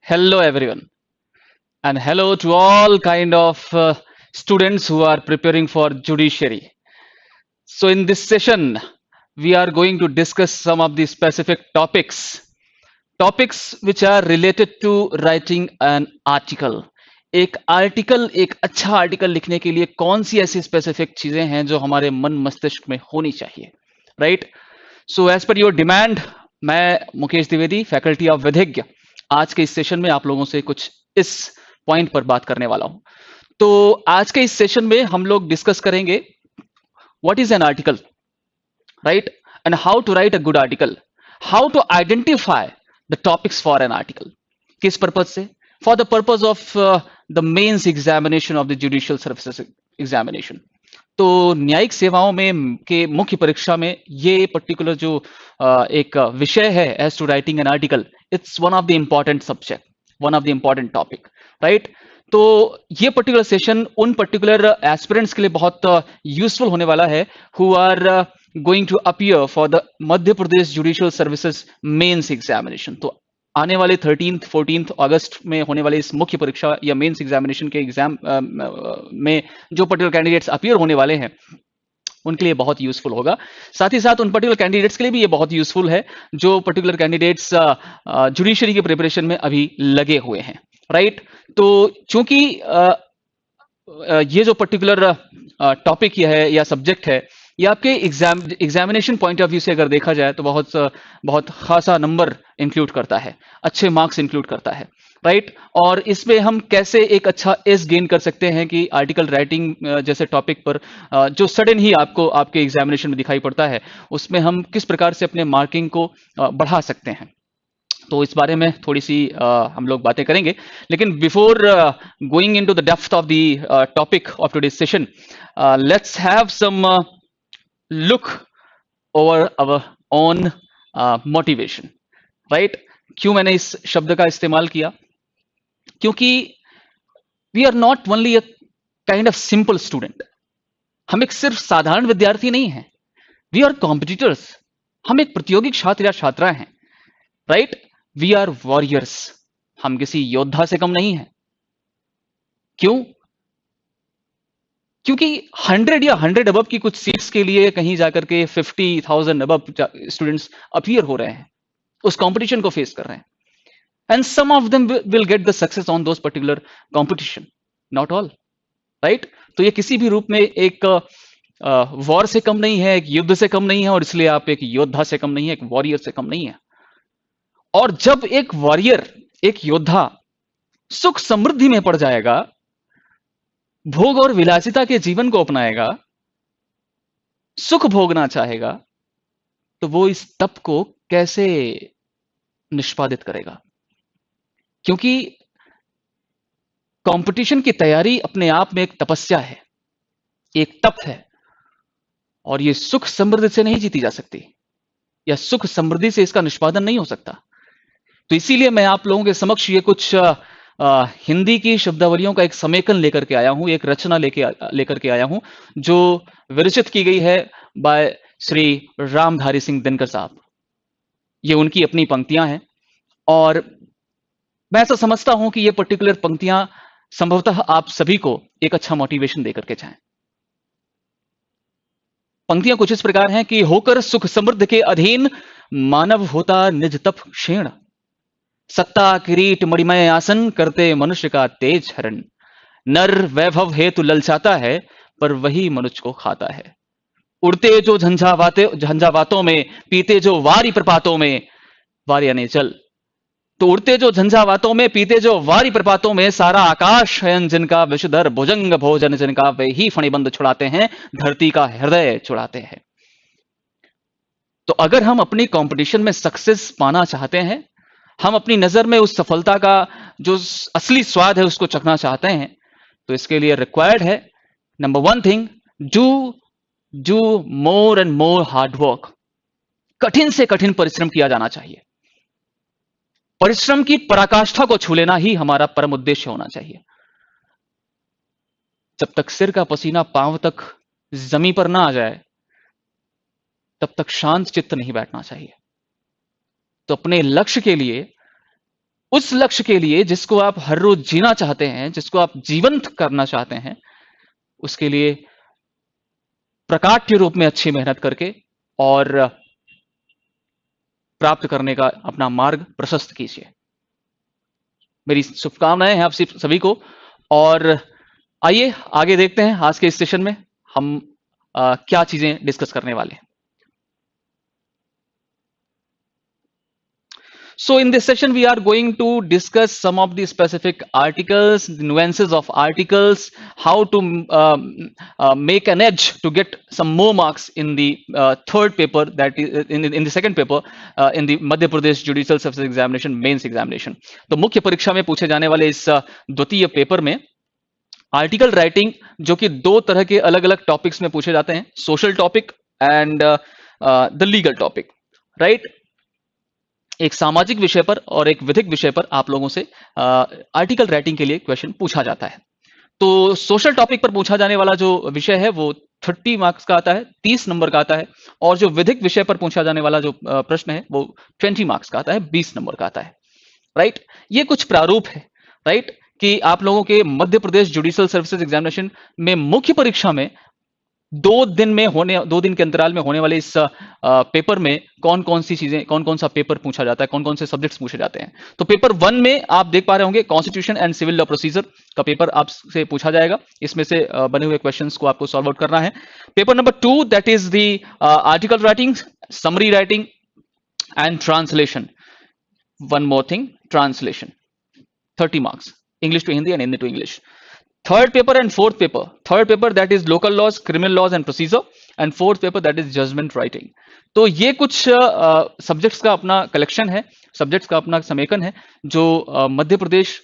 Hello everyone, and hello to all kind of students who are preparing for judiciary. So in this session, we are going to discuss some of the specific topics which are related to writing an article. एक अच्छा article लिखने के लिए कौन सी ऐसी specific चीजें हैं जो हमारे मन मस्तिष्क में होनी चाहिए, right? So as per your demand, मैं मुकेश द्विवेदी, फैकल्टी ऑफ विधिज्ञ, आज के इस सेशन में आप लोगों से कुछ इस पॉइंट पर बात करने वाला हूं। तो आज के इस सेशन में हम लोग डिस्कस करेंगे what is an article, right, and how to write a good article, how to identify the topics for an article. किस पर्पज से? For the purpose of the mains examination of the judicial services examination. तो न्यायिक सेवाओं में के मुख्य परीक्षा में ये पर्टिकुलर जो एक विषय है as to writing an article, it's one of the important subject, one of the important topic, right? तो ये पर्टिकुलर सेशन उन पर्टिकुलर एस्पिरेंट्स के लिए बहुत यूजफुल होने वाला है who are going to appear for the Madhya Pradesh judicial services mains examination. तो आने वाले 13-14 अगस्त में होने वाले इस मुख्य परीक्षा या मेंस एग्जामिनेशन के एग्जाम में जो पर्टिकुलर कैंडिडेट्स अपीयर होने वाले हैं उनके लिए बहुत यूजफुल होगा। साथ ही साथ उन पर्टिकुलर कैंडिडेट्स के लिए भी ये बहुत यूजफुल है जो पर्टिकुलर कैंडिडेट्स जुडिशरी के प्रिपरेशन में अभी लगे हुए हैं, राइट? तो चूंकि ये जो पर्टिकुलर टॉपिक है या सब्जेक्ट है, ये आपके एग्जामिनेशन पॉइंट ऑफ व्यू से अगर देखा जाए तो बहुत खासा नंबर इंक्लूड करता है, अच्छे मार्क्स इंक्लूड करता है, राइट? और इसमें हम कैसे एक अच्छा एज गेन कर सकते हैं कि आर्टिकल राइटिंग जैसे टॉपिक पर जो सडन ही आपको आपके एग्जामिनेशन में दिखाई पड़ता है, उसमें हम किस प्रकार से अपने मार्किंग को बढ़ा सकते हैं। तो इस बारे में थोड़ी सी हम लोग बातें करेंगे, लेकिन before going into the depth of the topic of today's session, let's have some look over our own motivation, right? क्यों मैंने इस शब्द का इस्तेमाल किया? क्योंकि we are not only a kind of simple student. हम एक सिर्फ साधारण विद्यार्थी नहीं हैं, वी आर कॉम्पिटिटर्स। हम एक प्रतियोगी छात्र या छात्रा हैं, राइट? We are warriors. हम किसी योद्धा से कम नहीं हैं। क्यों? क्योंकि 100 या 100 अबव की कुछ सीट्स के लिए कहीं जाकर के 50,000 अबव स्टूडेंट्स अपीयर हो रहे हैं, उस कंपटीशन को फेस कर रहे हैं, and some of them will get the success on those particular competition, not all, right? तो ये किसी भी रूप में एक वॉर से कम नहीं है, एक युद्ध से कम नहीं है, और इसलिए आप एक योद्धा से कम नहीं है, एक वॉरियर से कम नहीं है। और जब एक वॉरियर, एक योद्धा सुख समृद्धि में पड़ जाएगा, भोग और विलासिता के जीवन को अपनाएगा, सुख भोगना चाहेगा, तो वो इस तप को कैसे निष्पादित करेगा? क्योंकि कंपटीशन की तैयारी अपने आप में एक तपस्या है, एक तप है, और ये सुख समृद्धि से नहीं जीती जा सकती, या सुख समृद्धि से इसका निष्पादन नहीं हो सकता। तो इसीलिए मैं आप लोगों के समक्ष ये कुछ हिंदी की शब्दावलियों का एक समेकन लेकर के आया हूं, एक रचना लेकर के आया हूं जो विरचित की गई है बाय श्री रामधारी सिंह दिनकर साहब। ये उनकी अपनी पंक्तियां हैं, और मैं ऐसा समझता हूं कि ये पर्टिकुलर पंक्तियां संभवतः आप सभी को एक अच्छा मोटिवेशन देकर के जाएं। पंक्तियां कुछ इस प्रकार हैं कि होकर सुख समृद्ध के अधीन मानव होता निज तप क्षीण, सत्ता किरीट मणिमय आसन करते मनुष्य का तेज हरण, नर वैभव हेतु ललचाता है पर वही मनुष्य को खाता है, उड़ते जो झंझावातों में, पीते जो वारी प्रपातों में, वारी यानी जल, तो उड़ते जो झंझावातों में, पीते जो वारी प्रपातों में, सारा आकाश शयन जिनका, विषधर भुजंग भोजन जिनका, वे ही फणिबंद छुड़ाते हैं, धरती का हृदय छुड़ाते हैं। तो अगर हम अपनी कंपटीशन में सक्सेस पाना चाहते हैं, हम अपनी नजर में उस सफलता का जो असली स्वाद है उसको चखना चाहते हैं, तो इसके लिए रिक्वायर्ड है, number 1 thing, do more and more hard work. कठिन से कठिन परिश्रम किया जाना चाहिए। परिश्रम की पराकाष्ठा को छू लेना ही हमारा परम उद्देश्य होना चाहिए। जब तक सिर का पसीना पांव तक जमीन पर ना आ जाए, तब तक शांत चित्त नहीं बैठना चाहिए। तो अपने लक्ष्य के लिए उस लक्ष्य के लिए जिसको आप हर रोज जीना चाहते हैं, जिसको आप जीवंत करना चाहते हैं, उसके लिए प्रकाट्य रूप में अच्छी मेहनत करके और प्राप्त करने का अपना मार्ग प्रशस्त कीजिए। मेरी शुभकामनाएं हैं आप सभी को। और आइए आगे देखते हैं आज के इस सेशन में हम क्या चीजें डिस्कस करने वाले हैं। So in this session, we are going to discuss some of the specific articles, the nuances of articles, how to make an edge to get some more marks in the third paper, that is in the second paper, in the Madhya Pradesh Judicial Service Examination mains examination. तो मुख्य परीक्षा में पूछे जाने वाले इस द्वितीय paper में आर्टिकल राइटिंग, जो कि दो तरह के अलग अलग टॉपिक्स में पूछे जाते हैं, social topic and the legal topic, right. एक सामाजिक विषय पर और एक विधिक विषय पर आप लोगों से आर्टिकल राइटिंग के लिए क्वेश्चन पूछा जाता है। तो सोशल टॉपिक पर पूछा जाने वाला जो विषय है वो 30 मार्क्स का आता है, 30 नंबर का आता है, और जो विधिक विषय पर पूछा जाने वाला जो प्रश्न है वो 20 मार्क्स का आता है, 20 नंबर का आता है, राइट। ये कुछ प्रारूप है, राइट, कि आप लोगों के मध्य प्रदेश जुडिशियल सर्विसेज एग्जामिनेशन में मुख्य परीक्षा में 2 दिन के अंतराल में होने वाले इस पेपर में कौन कौन सी चीजें, कौन कौन सा पेपर पूछा जाता है, कौन कौन से सब्जेक्ट्स पूछे जाते हैं। तो पेपर 1 में आप देख पा रहे होंगे constitution and civil law procedure का पेपर आपसे पूछा जाएगा। इसमें से बने हुए क्वेश्चंस को आपको सॉल्व आउट करना है। Paper number 2 that is the article writing, summary writing and translation. One more thing, translation 30 marks, English to Hindi and Hindi to English. Third paper and fourth paper. Third paper that is local laws, criminal laws and procedure, and fourth paper that is judgment writing. तो ये कुछ subjects का अपना collection है, subjects का अपना समेकन है जो मध्य Pradesh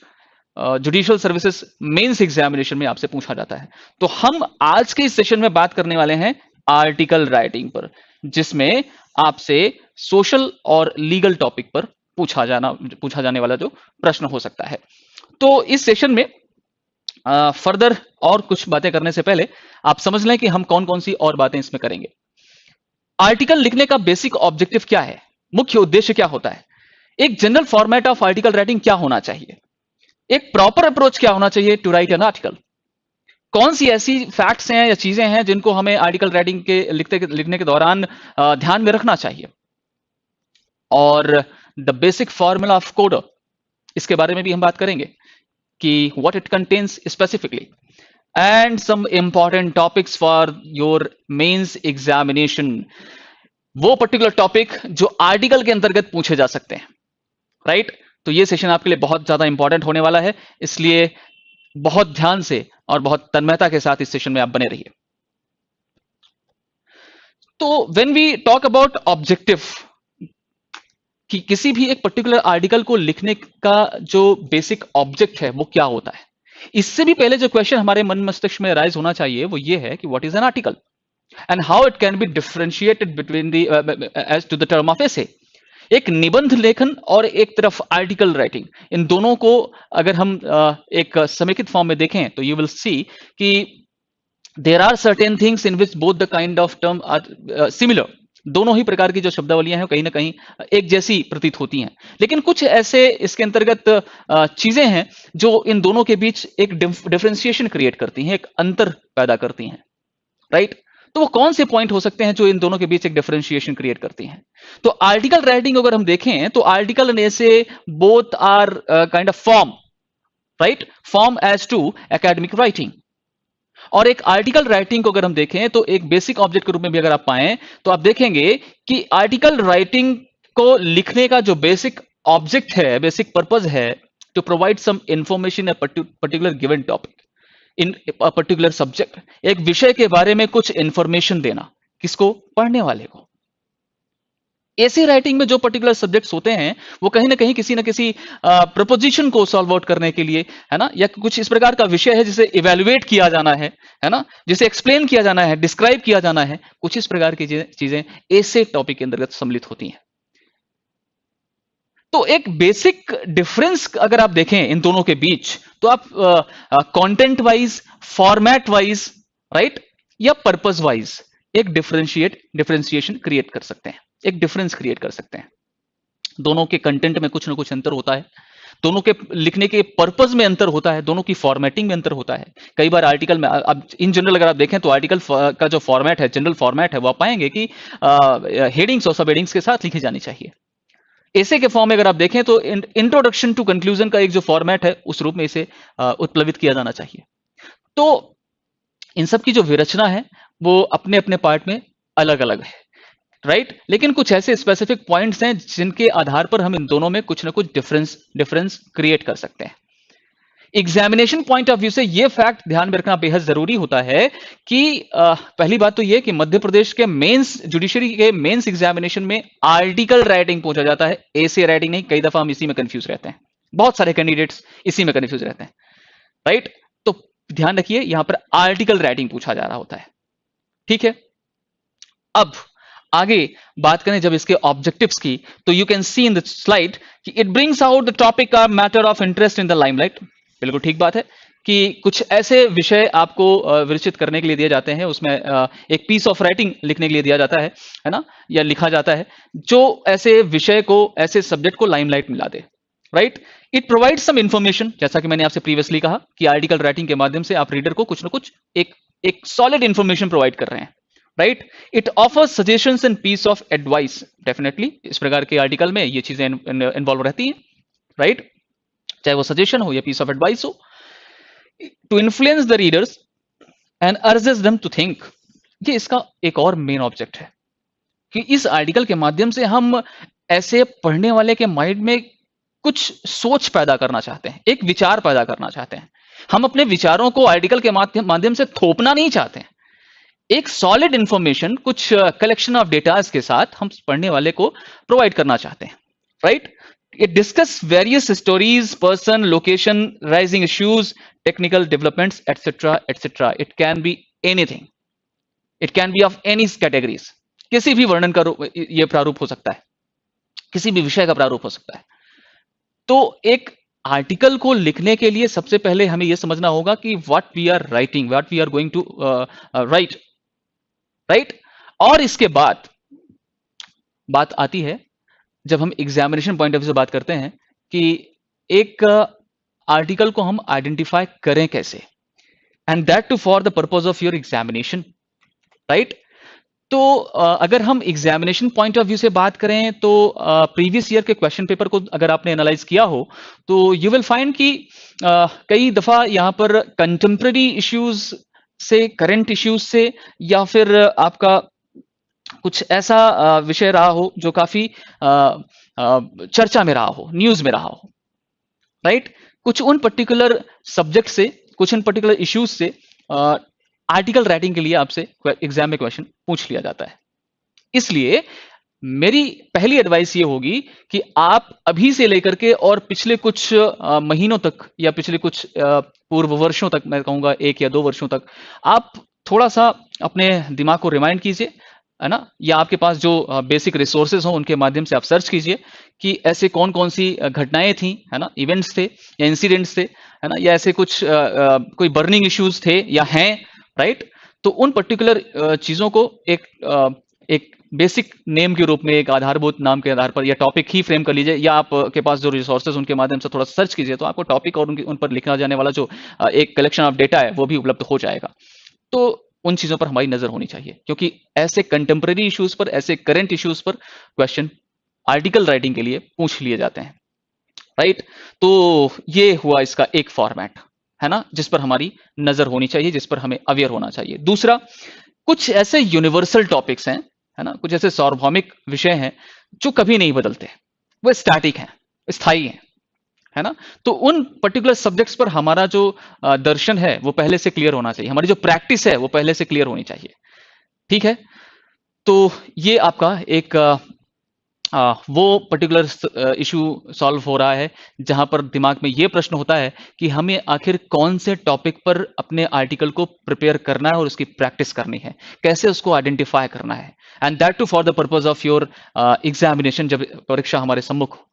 judicial services mains examination में आपसे पूछा जाता है। तो हम आज के इस सेशन में बात करने वाले हैं आर्टिकल राइटिंग पर, जिसमें आपसे सोशल और लीगल टॉपिक पर पूछा जाने वाला जो प्रश्न हो सकता है। तो इस सेशन में फर्दर और कुछ बातें करने से पहले आप समझ लें कि हम कौन कौन सी और बातें इसमें करेंगे। आर्टिकल लिखने का बेसिक ऑब्जेक्टिव क्या है, मुख्य उद्देश्य क्या होता है, एक general format of article writing क्या होना चाहिए, एक प्रॉपर अप्रोच क्या होना चाहिए टू राइट एन आर्टिकल, कौन सी ऐसी फैक्ट्स हैं या चीजें हैं जिनको हमें आर्टिकल राइटिंग के लिखने के दौरान ध्यान में रखना चाहिए, और the basic formula of coder, इसके बारे में भी हम बात करेंगे कि what it contains specifically, and some important topics for your mains examination, वो पर्टिकुलर टॉपिक जो आर्टिकल के अंतर्गत पूछे जा सकते हैं, राइट। तो ये सेशन आपके लिए बहुत ज्यादा इंपॉर्टेंट होने वाला है, इसलिए बहुत ध्यान से और बहुत तन्मयता के साथ इस सेशन में आप बने रहिए। तो when we talk about objective, कि किसी भी एक पर्टिकुलर आर्टिकल को लिखने का जो बेसिक ऑब्जेक्ट है वो क्या होता है, इससे भी पहले जो क्वेश्चन हमारे मन मस्तिष्क में राइज होना चाहिए वो ये है कि what is an article and how it can be differentiated between the as to the term of essay. एक निबंध लेखन और एक तरफ आर्टिकल राइटिंग, इन दोनों को अगर हम एक समेकित फॉर्म में देखें तो यू विल सी कि there are certain things in which both the kind of term are similar. दोनों ही प्रकार की जो शब्दावलियां हैं कहीं ना कहीं एक जैसी प्रतीत होती हैं, लेकिन कुछ ऐसे इसके अंतर्गत चीजें हैं जो इन दोनों के बीच एक डिफरेंशिएशन क्रिएट करती हैं, एक अंतर पैदा करती हैं, राइट। तो वो कौन से पॉइंट हो सकते हैं जो इन दोनों के बीच एक डिफरेंशिएशन क्रिएट करती हैं। तो आर्टिकल राइटिंग अगर हम देखें तो आर्टिकल ऐसे both are kind of form, right, form as to academic writing, और एक आर्टिकल राइटिंग को अगर हम देखें तो एक बेसिक ऑब्जेक्ट के रूप में भी अगर आप पाएं तो आप देखेंगे कि आर्टिकल राइटिंग को लिखने का जो बेसिक ऑब्जेक्ट है, बेसिक पर्पस है to provide some information a particular given topic in a particular subject, एक विषय के बारे में कुछ इंफॉर्मेशन देना, किसको, पढ़ने वाले को। ऐसे राइटिंग में जो पर्टिकुलर सब्जेक्ट्स होते हैं वो कहीं ना कहीं किसी ना किसी प्रपोजिशन को सॉल्व आउट करने के लिए, है ना, या कुछ इस प्रकार का विषय है जिसे इवेल्युएट किया जाना है ना, जिसे एक्सप्लेन किया जाना है, डिस्क्राइब किया जाना है, कुछ इस प्रकार की चीजें ऐसे टॉपिक के अंतर्गत सम्मिलित होती हैं। तो एक बेसिक डिफरेंस अगर आप देखें इन दोनों के बीच तो आप content wise, format wise, right, या पर्पस वाइज एक डिफरेंशिएशन क्रिएट कर सकते हैं, एक डिफरेंस क्रिएट कर सकते हैं। दोनों के कंटेंट में कुछ ना कुछ अंतर होता है, दोनों के लिखने के पर्पज में अंतर होता है, दोनों की फॉर्मेटिंग में अंतर होता है। कई बार आर्टिकल में, अब इन जनरल अगर आप देखें तो आर्टिकल का जो फॉर्मेट है, जनरल फॉर्मेट है, वो आप पाएंगे कि हेडिंग्स और सब हेडिंग्स के साथ लिखी जानी चाहिए। ऐसे के फॉर्म में अगर आप देखें तो इंट्रोडक्शन टू कंक्लूजन का एक जो फॉर्मेट है उस रूप में इसे उत्प्लवित किया जाना चाहिए। तो इन सब की जो विरचना है वो अपने अपने पार्ट में अलग अलग है, राइट। लेकिन कुछ ऐसे स्पेसिफिक पॉइंट्स हैं जिनके आधार पर हम इन दोनों में कुछ ना कुछ डिफरेंस क्रिएट कर सकते हैं। एग्जामिनेशन पॉइंट ऑफ व्यू से यह फैक्ट ध्यान में रखना बेहद जरूरी होता है कि पहली बात तो यह कि मध्य प्रदेश के मेंस, जुडिशरी के मेंस एग्जामिनेशन में आर्टिकल राइटिंग पूछा जाता है, एसे राइटिंग नहीं। कई दफा हम इसी में कंफ्यूज रहते हैं, बहुत सारे कैंडिडेट्स इसी में कंफ्यूज रहते हैं, राइट। तो ध्यान रखिए यहां पर आर्टिकल राइटिंग पूछा जा रहा होता है, ठीक है। अब आगे बात करें जब इसके ऑब्जेक्टिव्स की, तो you can see in the slide कि it brings out the topic और matter of interest in the limelight. बिल्कुल ठीक बात है कि कुछ ऐसे विषय आपको विरचित करने के लिए दिए जाते हैं, उसमें एक पीस ऑफ राइटिंग लिखने के लिए दिया जाता है ना, या लिखा जाता है जो ऐसे विषय को, ऐसे सब्जेक्ट को लाइमलाइट में ला दे, right. It provides some information, जैसा कि मैंने आपसे प्रीवियसली कहा कि आर्टिकल राइटिंग के माध्यम से आप रीडर को कुछ ना कुछ एक सॉलिड इंफॉर्मेशन प्रोवाइड कर रहे हैं, right. It offers suggestions and piece of advice. Definitely इस प्रकार के आर्टिकल में ये चीजें इन्वॉल्व रहती हैं, राइट, चाहे वो सजेशन हो या पीस ऑफ एडवाइस हो। To influence the readers and urges them to think, ये इसका एक और मेन ऑब्जेक्ट है कि इस आर्टिकल के माध्यम से हम ऐसे पढ़ने वाले के माइंड में कुछ सोच पैदा करना चाहते हैं, एक विचार पैदा करना चाहते हैं। हम अपने विचारों को आर्टिकल के माध्यम से थोपना नहीं चाहते हैं। एक सॉलिड इंफॉर्मेशन, कुछ कलेक्शन ऑफ डेटास के साथ हम पढ़ने वाले को प्रोवाइड करना चाहते हैं, right. It discuss various stories, person, location, rising issues, technical developments, etcetera etcetera. It can be anything, it can B of any categories. किसी भी वर्णन का यह प्रारूप हो सकता है, किसी भी विषय का प्रारूप हो सकता है। तो एक आर्टिकल को लिखने के लिए सबसे पहले हमें यह समझना होगा कि what we are writing, what we are going to write, right. और इसके बाद बात आती है जब हम एग्जामिनेशन पॉइंट ऑफ व्यू से बात करते हैं कि एक आर्टिकल को हम आइडेंटिफाई करें कैसे, and that to for the purpose of your examination, right. तो अगर हम एग्जामिनेशन पॉइंट ऑफ व्यू से बात करें तो प्रीवियस ईयर के क्वेश्चन पेपर को अगर आपने एनालाइज किया हो तो यू विल फाइंड कि कई दफा यहां पर कंटेम्प्रेरी इश्यूज से, करंट इश्यूज से, या फिर आपका कुछ ऐसा विषय रहा हो जो काफी चर्चा में रहा हो, न्यूज में रहा हो, राइट। कुछ उन पर्टिकुलर सब्जेक्ट से, कुछ उन पर्टिकुलर इश्यूज से आर्टिकल राइटिंग के लिए आपसे एग्जाम में क्वेश्चन पूछ लिया जाता है। इसलिए मेरी पहली एडवाइस ये होगी कि आप अभी से लेकर के और पिछले कुछ महीनों तक या पिछले कुछ पूर्व वर्षों तक, मैं कहूंगा 1 या 2 वर्षों तक, आप थोड़ा सा अपने दिमाग को रिमाइंड कीजिए, है ना, या आपके पास जो बेसिक रिसोर्सेज हो उनके माध्यम से आप सर्च कीजिए कि ऐसे कौन कौन सी घटनाएं थी, है ना, इवेंट्स थे या इंसिडेंट्स थे, है ना, या ऐसे कुछ कोई बर्निंग इश्यूज थे या हैं, राइट। तो उन पर्टिकुलर चीजों को एक बेसिक नेम के रूप में, एक आधारभूत नाम के आधार पर या टॉपिक ही फ्रेम कर लीजिए, या आपके पास जो रिसोर्सेज उनके माध्यम से थोड़ा सर्च कीजिए तो आपको टॉपिक और उन पर लिखा जाने वाला जो एक कलेक्शन ऑफ डेटा है वो भी उपलब्ध हो जाएगा। तो उन चीजों पर हमारी नजर होनी चाहिए क्योंकि ऐसे कंटेम्प्रेरी इश्यूज पर, ऐसे करंट इश्यूज पर क्वेश्चन आर्टिकल राइटिंग के लिए पूछ लिए जाते हैं, राइट। तो ये हुआ इसका एक फॉर्मेट, है ना, जिस पर हमारी नजर होनी चाहिए, जिस पर हमें अवेयर होना चाहिए। दूसरा, कुछ ऐसे यूनिवर्सल टॉपिक्स हैं, है ना, कुछ ऐसे सार्वभौमिक विषय हैं जो कभी नहीं बदलते, वो स्टैटिक हैं, स्थायी हैं, है ना। तो उन पर्टिकुलर सब्जेक्ट्स पर हमारा जो दर्शन है वो पहले से क्लियर होना चाहिए, हमारी जो प्रैक्टिस है वो पहले से क्लियर होनी चाहिए, ठीक है। तो ये आपका एक वो पर्टिकुलर इशू सॉल्व हो रहा है जहां पर दिमाग में ये प्रश्न होता है कि हमें आखिर कौन से टॉपिक पर अपने आर्टिकल को प्रिपेयर करना है और उसकी प्रैक्टिस करनी है, कैसे उसको आइडेंटिफाई करना है, and that to for the purpose of your examination, जब परीक्षा हमारे सम्मुख हो।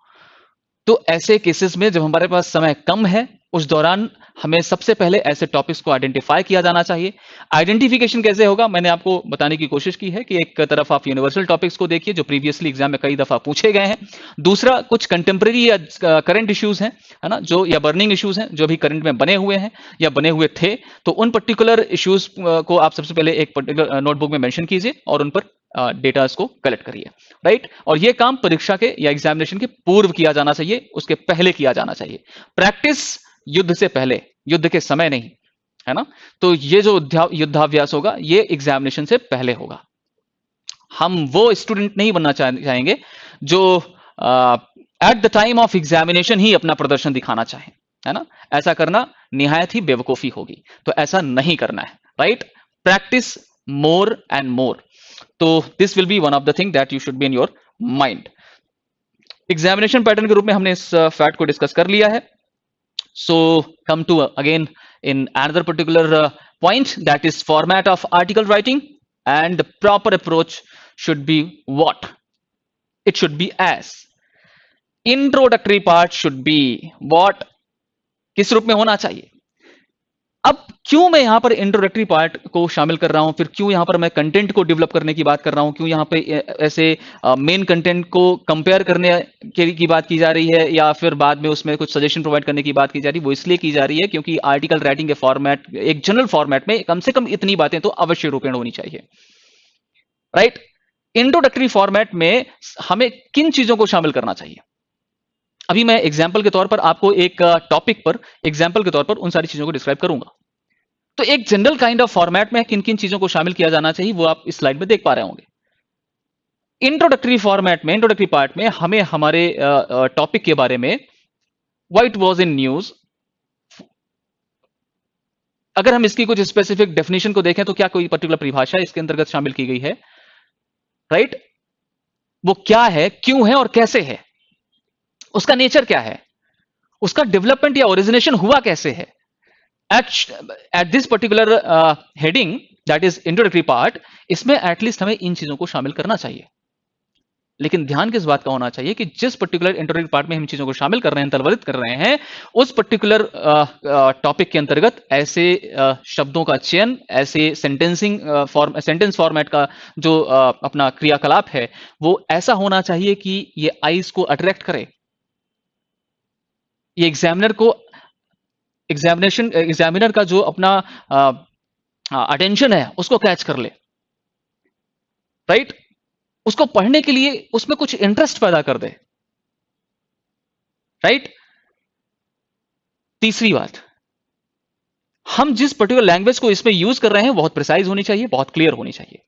तो ऐसे केसेस में जब हमारे पास समय कम है, उस दौरान हमें सबसे पहले ऐसे टॉपिक्स को आइडेंटिफाई किया जाना चाहिए। आइडेंटिफिकेशन कैसे होगा, मैंने आपको बताने की कोशिश की है कि एक तरफ आप यूनिवर्सल टॉपिक्स को देखिए जो प्रीवियसली एग्जाम में कई दफा पूछे गए हैं, दूसरा कुछ कंटेम्प्रेरी या करंट इश्यूज हैं, है ना, जो या बर्निंग इश्यूज हैं जो भी करंट में बने हुए हैं या बने हुए थे, तो उन पर्टिकुलर इश्यूज को आप सबसे पहले एक पर्टिकुलर नोटबुक में मेंशन कीजिए और उन पर डेटास को कलेक्ट करिए, राइट। और ये काम परीक्षा के या एग्जामिनेशन के पूर्व किया जाना चाहिए, उसके पहले किया जाना चाहिए। प्रैक्टिस युद्ध से पहले, युद्ध के समय नहीं, है ना। तो ये जो युद्धाभ्यास होगा ये एग्जामिनेशन से पहले होगा। हम वो स्टूडेंट नहीं बनना चाहेंगे जो at the time of examination ही अपना प्रदर्शन दिखाना चाहे, है ना। ऐसा करना निहायत ही बेवकूफी होगी, तो ऐसा नहीं करना है, right. Practice more and more, तो this will be one of the thing that you should be in your mind. Examination pattern के रूप में हमने इस फैक्ट को डिस्कस कर लिया है। So come to again in another particular point, that is format of article writing, and the proper approach should be what? It should be as introductory part should be what? किस रूप में होना चाहिए? अब क्यों मैं यहां पर इंट्रोडक्टरी पार्ट को शामिल कर रहा हूं, फिर क्यों यहां पर मैं कंटेंट को डेवलप करने की बात कर रहा हूं, क्यों यहां पे ऐसे मेन कंटेंट को कंपेयर करने की बात की जा रही है या फिर बाद में उसमें कुछ सजेशन प्रोवाइड करने की बात की जा रही है, वो इसलिए की जा रही है क्योंकि आर्टिकल राइटिंग के फॉर्मेट, एक जनरल फॉर्मेट में कम से कम इतनी बातें तो अवश्य रूपेण होनी चाहिए, राइट। इंट्रोडक्टरी फॉर्मेट में हमें किन चीजों को शामिल करना चाहिए, अभी मैं एग्जाम्पल के तौर पर आपको एक टॉपिक पर एग्जाम्पल के तौर पर उन सारी चीजों को डिस्क्राइब करूंगा। तो एक जनरल काइंड ऑफ फॉर्मेट में किन किन चीजों को शामिल किया जाना चाहिए वो आप इस स्लाइड में देख पा रहे होंगे। इंट्रोडक्टरी फॉर्मेट में, इंट्रोडक्टरी पार्ट में हमें हमारे टॉपिक के बारे में व्हाट वाज इन न्यूज, अगर हम इसकी कुछ स्पेसिफिक डेफिनेशन को देखें तो क्या कोई पर्टिकुलर परिभाषा इसके अंतर्गत शामिल की गई है, राइट। वो क्या है, क्यों है और कैसे है, उसका नेचर क्या है, उसका डेवलपमेंट या ओरिजिनेशन हुआ कैसे है। At this particular heading, that is introductory part, इसमें एटलीस्ट हमें इन चीजों को शामिल करना चाहिए। लेकिन ध्यान किस बात का होना चाहिए कि जिस पर्टिकुलर इंट्रोडक्टरी पार्ट में हम चीजों को शामिल कर रहे हैं, तलवरित कर रहे हैं, उस पर्टिकुलर टॉपिक के अंतर्गत ऐसे शब्दों का चयन, ऐसे सेंटेंस फॉर्मेट का जो अपना क्रियाकलाप है वो ऐसा होना चाहिए कि ये आईज को अट्रैक्ट करे, ये एग्जामिनर का जो अपना अटेंशन है उसको कैच कर ले, राइट। उसको पढ़ने के लिए उसमें कुछ इंटरेस्ट पैदा कर दे, राइट। तीसरी बात, हम जिस पर्टिकुलर लैंग्वेज को इसमें यूज कर रहे हैं बहुत प्रिसाइज होनी चाहिए, बहुत क्लियर होनी चाहिए,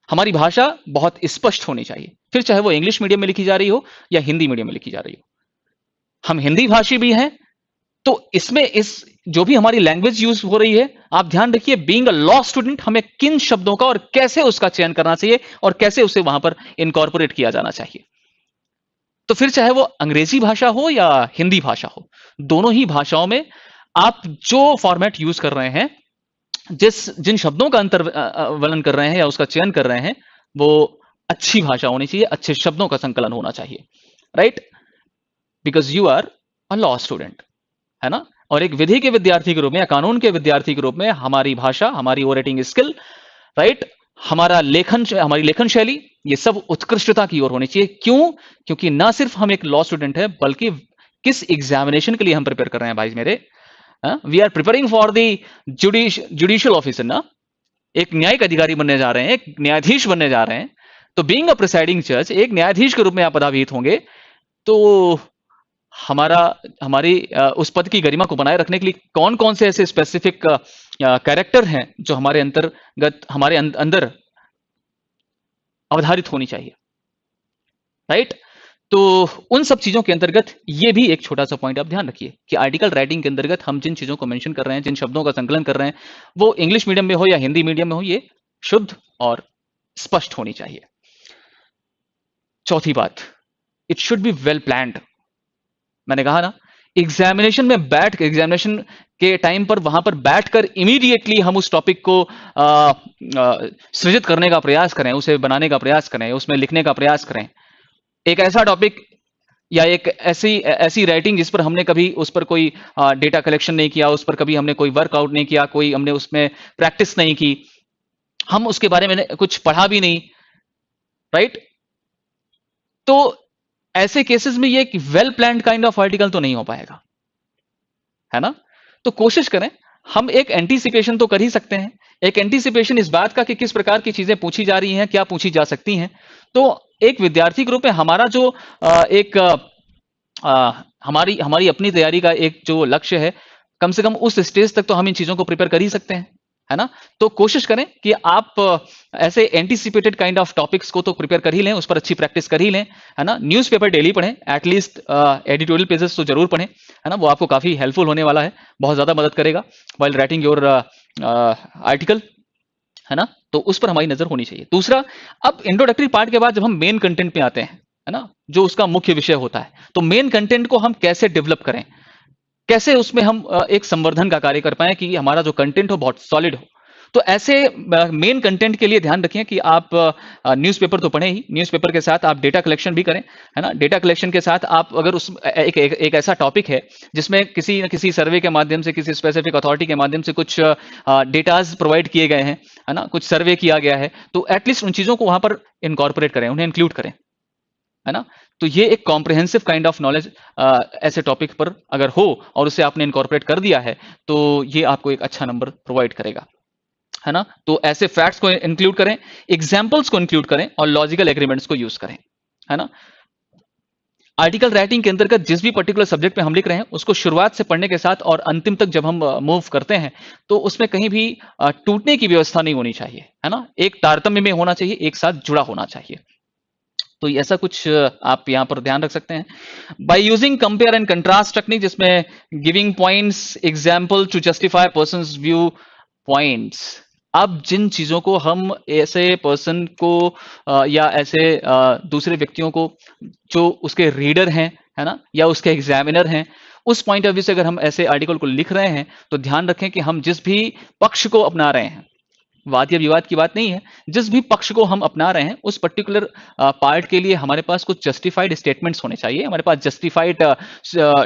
हमारी भाषा बहुत स्पष्ट होनी चाहिए, फिर चाहे वो इंग्लिश मीडियम में लिखी जा रही हो या हिंदी मीडियम में लिखी जा रही हो। हम हिंदी भाषी भी हैं, तो इसमें इस जो भी हमारी लैंग्वेज यूज हो रही है, आप ध्यान रखिए बीइंग अ लॉ स्टूडेंट हमें किन शब्दों का और कैसे उसका चयन करना चाहिए और कैसे उसे वहां पर इनकॉर्पोरेट किया जाना चाहिए। तो फिर चाहे वो अंग्रेजी भाषा हो या हिंदी भाषा हो, दोनों ही भाषाओं में आप जो फॉर्मेट यूज कर रहे हैं, जिन शब्दों का अंतर्वलन कर रहे हैं या उसका चयन कर रहे हैं, वो अच्छी भाषा होनी चाहिए, अच्छे शब्दों का संकलन होना चाहिए, right. Because you are a law student, है ना। और एक विधि के विद्यार्थी के रूप में या कानून के विद्यार्थी के रूप में हमारी भाषा, हमारी ओरेटिंग स्किल, राइट, हमारी लेखन शैली, ये सब उत्कृष्टता की ओर होनी चाहिए। क्यों? क्योंकि ना सिर्फ हम एक लॉ स्टूडेंट है, बल्कि किस एग्जामिनेशन के लिए हम प्रिपेयर कर रहे हैं भाई मेरे, we are preparing for the judicial officer ना, एक न्यायिक अधिकारी बनने जा रहे हैं, एक न्यायाधीश बनने जा रहे हैं। तो बीइंग अ प्रिसाइडिंग जज, एक न्यायाधीश के रूप में आप पदाभिहित होंगे, तो हमारी उस पद की गरिमा को बनाए रखने के लिए कौन कौन से ऐसे स्पेसिफिक कैरेक्टर हैं जो हमारे अंदर अवधारित होनी चाहिए, राइट। तो उन सब चीजों के अंतर्गत ये भी एक छोटा सा पॉइंट आप ध्यान रखिए कि आर्टिकल राइटिंग के अंतर्गत हम जिन चीजों को मेंशन कर रहे हैं, जिन शब्दों का संकलन कर रहे हैं, वो इंग्लिश मीडियम में हो या हिंदी मीडियम में हो, ये शुद्ध और स्पष्ट होनी चाहिए। चौथी बात, it should be well planned. मैंने कहा ना, एग्जामिनेशन के टाइम पर वहां पर बैठकर इमीडिएटली हम उस टॉपिक को सृजित करने का प्रयास करें, उसे बनाने का प्रयास करें, उसमें लिखने का प्रयास करें। एक ऐसा टॉपिक या एक ऐसी ऐसी राइटिंग जिस पर हमने कभी उस पर कोई डेटा कलेक्शन नहीं किया, उस पर कभी हमने कोई वर्कआउट नहीं किया, कोई हमने उसमें प्रैक्टिस नहीं की, हम उसके बारे में कुछ पढ़ा भी नहीं, राइट? तो ऐसे केसेस में ये एक well planned kind of article तो नहीं हो पाएगा, है ना? तो कोशिश करें, हम एक एंटीसिपेशन तो कर ही सकते हैं। एक एंटीसिपेशन इस बात का कि किस प्रकार की चीजें पूछी जा रही हैं, क्या पूछी जा सकती हैं। तो एक विद्यार्थी के रूप में हमारा जो एक हमारी हमारी अपनी तैयारी का एक जो लक्ष्य है, कम से कम उस स्टेज तक तो हम इन चीजों को प्रिपेयर कर ही सकते हैं, है ना? तो कोशिश करें कि आप ऐसे एंटीसिपेटेड काइंड ऑफ टॉपिक्स को तो प्रिपेयर कर ही लें, उस पर अच्छी प्रैक्टिस कर ही लें, है ना? न्यूज़पेपर डेली पढ़ें, एटलीस्ट एडिटोरियल पेजेस तो जरूर पढ़ें, है ना? वो आपको काफी हेल्पफुल होने वाला है, बहुत ज्यादा मदद करेगा वाइल राइटिंग योर आर्टिकल, है ना? तो उस पर हमारी नजर होनी चाहिए। दूसरा, अब इंट्रोडक्टरी पार्ट के बाद जब हम मेन कंटेंट पे आते हैं, है ना, जो उसका मुख्य विषय होता है, तो मेन कंटेंट को हम कैसे डेवलप करें, कैसे उसमें हम एक संवर्धन का कार्य कर पाए कि हमारा जो कंटेंट हो बहुत सॉलिड हो। तो ऐसे मेन कंटेंट के लिए ध्यान रखें कि आप न्यूज़पेपर तो पढ़ें ही, न्यूज़पेपर के साथ आप डेटा कलेक्शन भी करें, है ना? डेटा कलेक्शन के साथ आप अगर उस एक ऐसा टॉपिक है जिसमें किसी न किसी सर्वे के माध्यम से, किसी स्पेसिफिक अथॉरिटी के माध्यम से कुछ डेटाज प्रोवाइड किए गए हैं, है ना, कुछ सर्वे किया गया है, तो एटलीस्ट उन चीजों को वहां पर इनकॉर्पोरेट करें, उन्हें इंक्लूड करें, है ना? तो ये एक कॉम्प्रिहेंसिव काइंड ऑफ नॉलेज ऐसे टॉपिक पर अगर हो और उसे आपने इनकॉर्पोरेट कर दिया है, तो ये आपको एक अच्छा नंबर प्रोवाइड करेगा, है ना? तो ऐसे फैक्ट्स को इंक्लूड करें, एग्जाम्पल्स को इंक्लूड करें और लॉजिकल एग्रीमेंट्स को यूज करें, है ना? आर्टिकल राइटिंग के अंतर्गत जिस भी पर्टिकुलर सब्जेक्ट में हम लिख रहे हैं, उसको शुरुआत से पढ़ने के साथ और अंतिम तक जब हम मूव करते हैं, तो उसमें कहीं भी टूटने की व्यवस्था नहीं होनी चाहिए, है ना? एक तारतम्य में होना चाहिए, एक साथ जुड़ा होना चाहिए। तो ऐसा कुछ आप यहाँ पर ध्यान रख सकते हैं। By using compare and contrast technique, जिसमें giving points example to justify persons view points. अब जिन चीजों को हम ऐसे पर्सन को या ऐसे दूसरे व्यक्तियों को जो उसके रीडर हैं, है ना, या उसके एग्जामिनर हैं, उस पॉइंट ऑफ व्यू से अगर हम ऐसे आर्टिकल को लिख रहे हैं, तो ध्यान रखें कि हम जिस भी पक्ष को अपना रहे हैं, वाद या विवाद की बात नहीं है, जिस भी पक्ष को हम अपना रहे हैं, उस पर्टिकुलर पार्ट के लिए हमारे पास कुछ जस्टिफाइड स्टेटमेंट्स होने चाहिए, हमारे पास जस्टिफाइड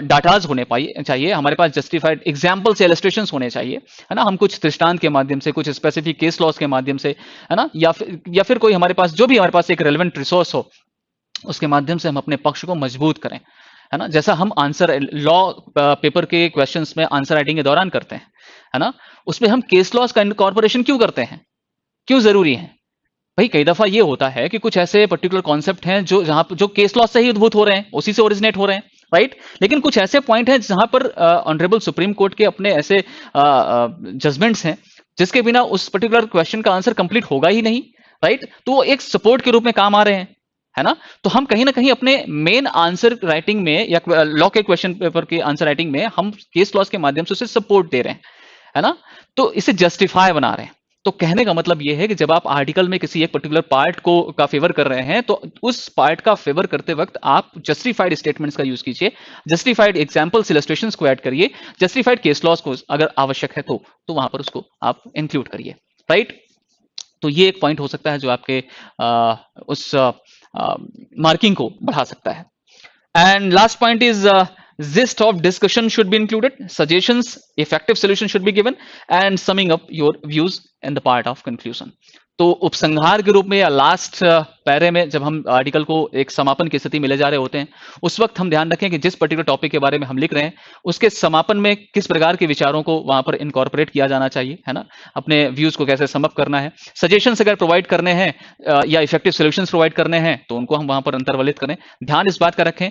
डाटाज होने चाहिए, हमारे पास जस्टिफाइड एग्जाम्पल्स या इलस्ट्रेशंस होने चाहिए, है ना? हम कुछ दृष्टांत के माध्यम से, कुछ स्पेसिफिक केस लॉस के माध्यम से, है ना, या फिर कोई हमारे पास जो भी हमारे पास एक रेलेवेंट रिसोर्स हो, उसके माध्यम से हम अपने पक्ष को मजबूत करें, है ना? जैसा हम आंसर लॉ पेपर के क्वेश्चंस में आंसर राइटिंग के दौरान करते हैं, है ना, उसमें हम केस लॉस का इनकॉर्पोरेशन क्यों करते हैं, क्यों जरूरी है? भाई कई दफा ये होता है कि कुछ ऐसे पर्टिकुलर कॉन्सेप्ट हैं जो जहां जो केस लॉस से ही उद्भूत हो रहे हैं, उसी से ओरिजिनेट हो रहे हैं, राइट? लेकिन कुछ ऐसे पॉइंट हैं जहां पर ऑनरेबल सुप्रीम कोर्ट के अपने ऐसे जजमेंट्स हैं जिसके बिना उस पर्टिकुलर क्वेश्चन का आंसर कंप्लीट होगा ही नहीं, राइट? तो वो एक सपोर्ट के रूप में काम आ रहे हैं, है ना? तो हम कहीं ना कहीं अपने मेन आंसर राइटिंग में या लॉ के क्वेश्चन पेपर के आंसर राइटिंग में हम केस लॉस के माध्यम से उसे सपोर्ट दे रहे हैं, है ना? तो इसे जस्टिफाई बना रहे हैं। तो कहने का मतलब यह है कि जब आप आर्टिकल में किसी एक पर्टिकुलर पार्ट को का फेवर कर रहे हैं, तो उस पार्ट का फेवर करते वक्त आप जस्टिफाइड स्टेटमेंट्स का यूज कीजिए, जस्टिफाइड एग्जांपल्स इलस्ट्रेशंस को ऐड करिए, जस्टिफाइड केस लॉस को अगर आवश्यक है तो वहां पर उसको आप इंक्लूड करिए, राइट? तो ये एक पॉइंट हो सकता है जो आपके उस मार्किंग को बढ़ा सकता है। And last point is gist of discussion should be included, suggestions, effective solution should be given, and summing up your views in the part of conclusion. तो उपसंहार के रूप में या लास्ट पैरे में जब हम आर्टिकल को एक समापन की स्थिति में ले जा रहे होते हैं, उस वक्त हम ध्यान रखें कि जिस पर्टिकुलर टॉपिक के बारे में हम लिख रहे हैं, उसके समापन में किस प्रकार के विचारों को वहां पर इनकॉर्पोरेट किया जाना चाहिए, है ना? अपने व्यूज को कैसे समअप करना है, सजेशंस अगर प्रोवाइड करने हैं या इफेक्टिव सोल्यूशंस प्रोवाइड करने हैं, तो उनको हम वहां पर अंतर्वलित करें। ध्यान इस बात का रखें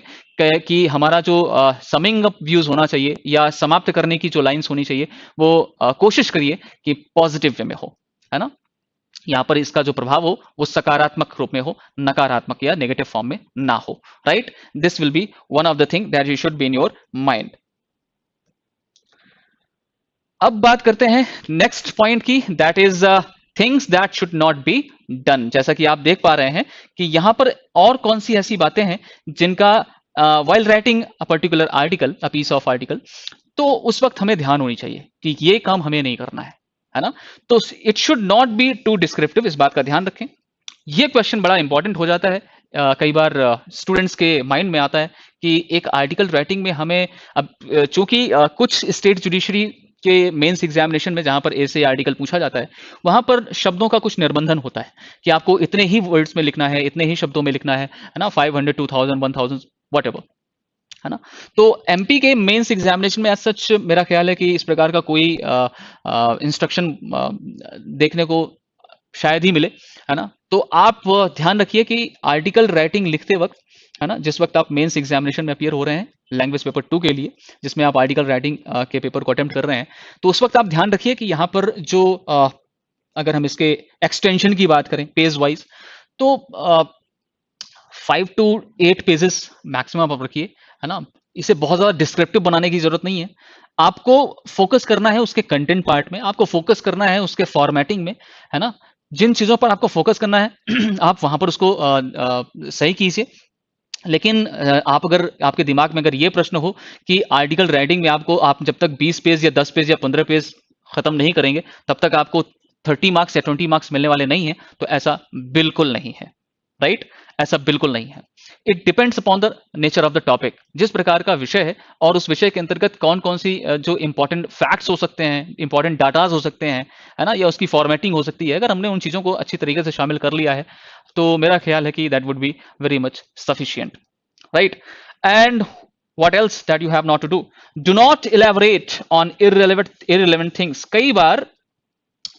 कि हमारा जो समिंग अप व्यूज होना चाहिए या समाप्त करने की जो लाइंस होनी चाहिए, वो कोशिश करिए कि पॉजिटिव वे में हो, है ना? यहां पर इसका जो प्रभाव हो वो सकारात्मक रूप में हो, नकारात्मक या नेगेटिव फॉर्म में ना हो, right? This will be one of the thing that you should be in your mind. अब बात करते हैं नेक्स्ट पॉइंट की, that is things that should not be done. जैसा कि आप देख पा रहे हैं कि यहां पर और कौन सी ऐसी बातें हैं जिनका while writing a particular article, a piece of article, तो उस वक्त हमें ध्यान होनी चाहिए कि ये काम हमें नहीं करना है ना? तो it should not be too descriptive, इस बात का ध्यान रखें। ये क्वेश्चन बड़ा इंपॉर्टेंट हो जाता है, कई बार स्टूडेंट्स के माइंड में आता है कि एक आर्टिकल राइटिंग में हमें अब चूंकि कुछ स्टेट जुडिशरी के मेंस एग्जामिनेशन में जहां पर ऐसे आर्टिकल पूछा जाता है, वहां पर शब्दों का कुछ निर्बंधन होता है कि आपको इतने ही वर्ड्स में लिखना है, इतने ही शब्दों में लिखना है ना, 500, 2000, 1000, वट एवर, है ना। तो एमपी के मेंस एग्जामिनेशन में एज सच मेरा ख्याल है कि इस प्रकार का कोई इंस्ट्रक्शन देखने को शायद ही मिले, है ना। तो आप ध्यान रखिए कि आर्टिकल राइटिंग लिखते वक्त, है ना, जिस वक्त आप मेंस एग्जामिनेशन में अपियर हो रहे हैं लैंग्वेज पेपर 2 के लिए, जिसमें आप आर्टिकल राइटिंग के पेपर को अटेम्प्ट कर रहे हैं, तो उस वक्त आप ध्यान रखिए कि यहाँ पर जो अगर हम इसके एक्सटेंशन की बात करें पेज वाइज, तो 5 to 8 पेजेस मैक्सिमम आप रखिए, है ना। इसे बहुत ज्यादा डिस्क्रिप्टिव बनाने की जरूरत नहीं है। आपको फोकस करना है उसके कंटेंट पार्ट में, आपको फोकस करना है उसके फॉर्मेटिंग में, है ना। जिन चीजों पर आपको फोकस करना है आप वहां पर उसको सही कीजिए। लेकिन आप अगर आपके दिमाग में अगर ये प्रश्न हो कि आर्टिकल राइटिंग में आपको, आप जब तक 20 पेज या 10 पेज या 15 पेज खत्म नहीं करेंगे तब तक आपको 30 मार्क्स या 20 मार्क्स मिलने वाले नहीं है, तो ऐसा बिल्कुल नहीं है, राइट। ऐसा बिल्कुल नहीं है। It depends upon the nature of the topic, जिस प्रकार का विषय है और उस विषय के अंतर्गत कौन कौन सी जो इंपॉर्टेंट फैक्ट्स हो सकते हैं, इंपॉर्टेंट डाटाज हो सकते हैं, है ना, या उसकी फॉर्मेटिंग हो सकती है। अगर हमने उन चीजों को अच्छी तरीके से शामिल कर लिया है तो मेरा ख्याल है कि that would be very much sufficient, right. And what else that you have not to do? Do not elaborate on irrelevant things. कई बार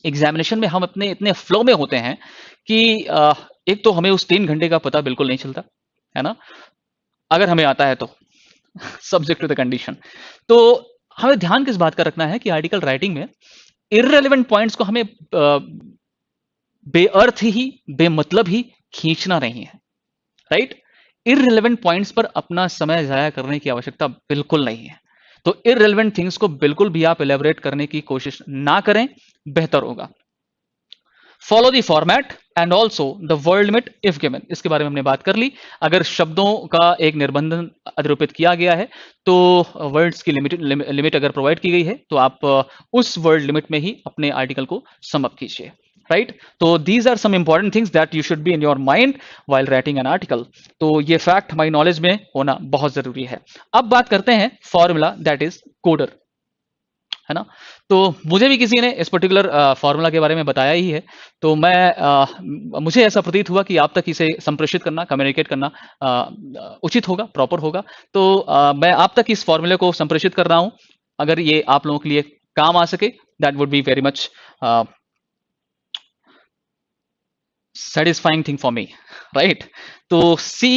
एग्जामिनेशन में हम अपने इतने फ्लो में होते हैं कि एक तो हमें उस 3 घंटे का पता बिल्कुल नहीं चलता, है ना, अगर हमें आता है तो सब्जेक्ट टू द कंडीशन। तो हमें ध्यान किस बात का रखना है कि आर्टिकल राइटिंग में इररिलेवेंट पॉइंट्स को हमें बेअर्थ ही, बेमतलब ही खींचना नहीं है, राइट। इररिलेवेंट पॉइंट्स पर अपना समय जाया करने की आवश्यकता बिल्कुल नहीं है। तो इररिलेवेंट थिंग्स को बिल्कुल भी आप एलेबोरेट करने की कोशिश ना करें, बेहतर होगा। Follow the format and also the word limit if given, इसके बारे में हमने बात कर ली। अगर शब्दों का एक निर्बंधन अधिरोपित किया गया है तो वर्ड्स की लिमिट अगर प्रोवाइड की गई है तो आप उस वर्ड लिमिट में ही अपने आर्टिकल को समअप कीजिए, राइट। तो these are some important things that you should be in your mind while writing an article. तो ये फैक्ट हमारी नॉलेज में होना बहुत जरूरी है। अब बात करते हैं फॉर्मूला दैट इज कोडर, है ना। तो मुझे भी किसी ने इस पर्टिकुलर फॉर्मूला के बारे में बताया ही है, तो मुझे ऐसा प्रतीत हुआ कि आप तक इसे संप्रेषित करना, कम्युनिकेट करना उचित होगा, प्रॉपर होगा। तो मैं आप तक इस फॉर्मूले को संप्रेषित कर रहा हूं। अगर ये आप लोगों के लिए काम आ सके, that would be very much satisfying thing for me, right? तो C,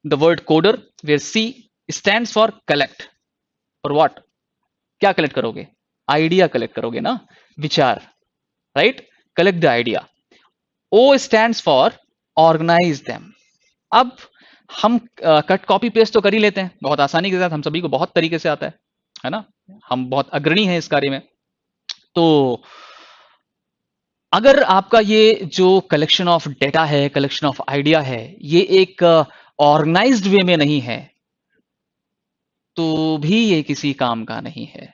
the word coder, where C stands for collect. For what? क्या कलेक्ट करोगे? आइडिया कलेक्ट करोगे ना, विचार, right. Collect the idea. O stands for organize them. अब हम cut copy paste तो कर ही लेते हैं बहुत आसानी के साथ, हम सभी को बहुत तरीके से आता है ना, हम बहुत अग्रणी हैं इस कार्य में। तो अगर आपका ये जो कलेक्शन ऑफ डेटा है, कलेक्शन ऑफ आइडिया है, ये एक ऑर्गेनाइज्ड वे में नहीं है तो भी ये किसी काम का नहीं है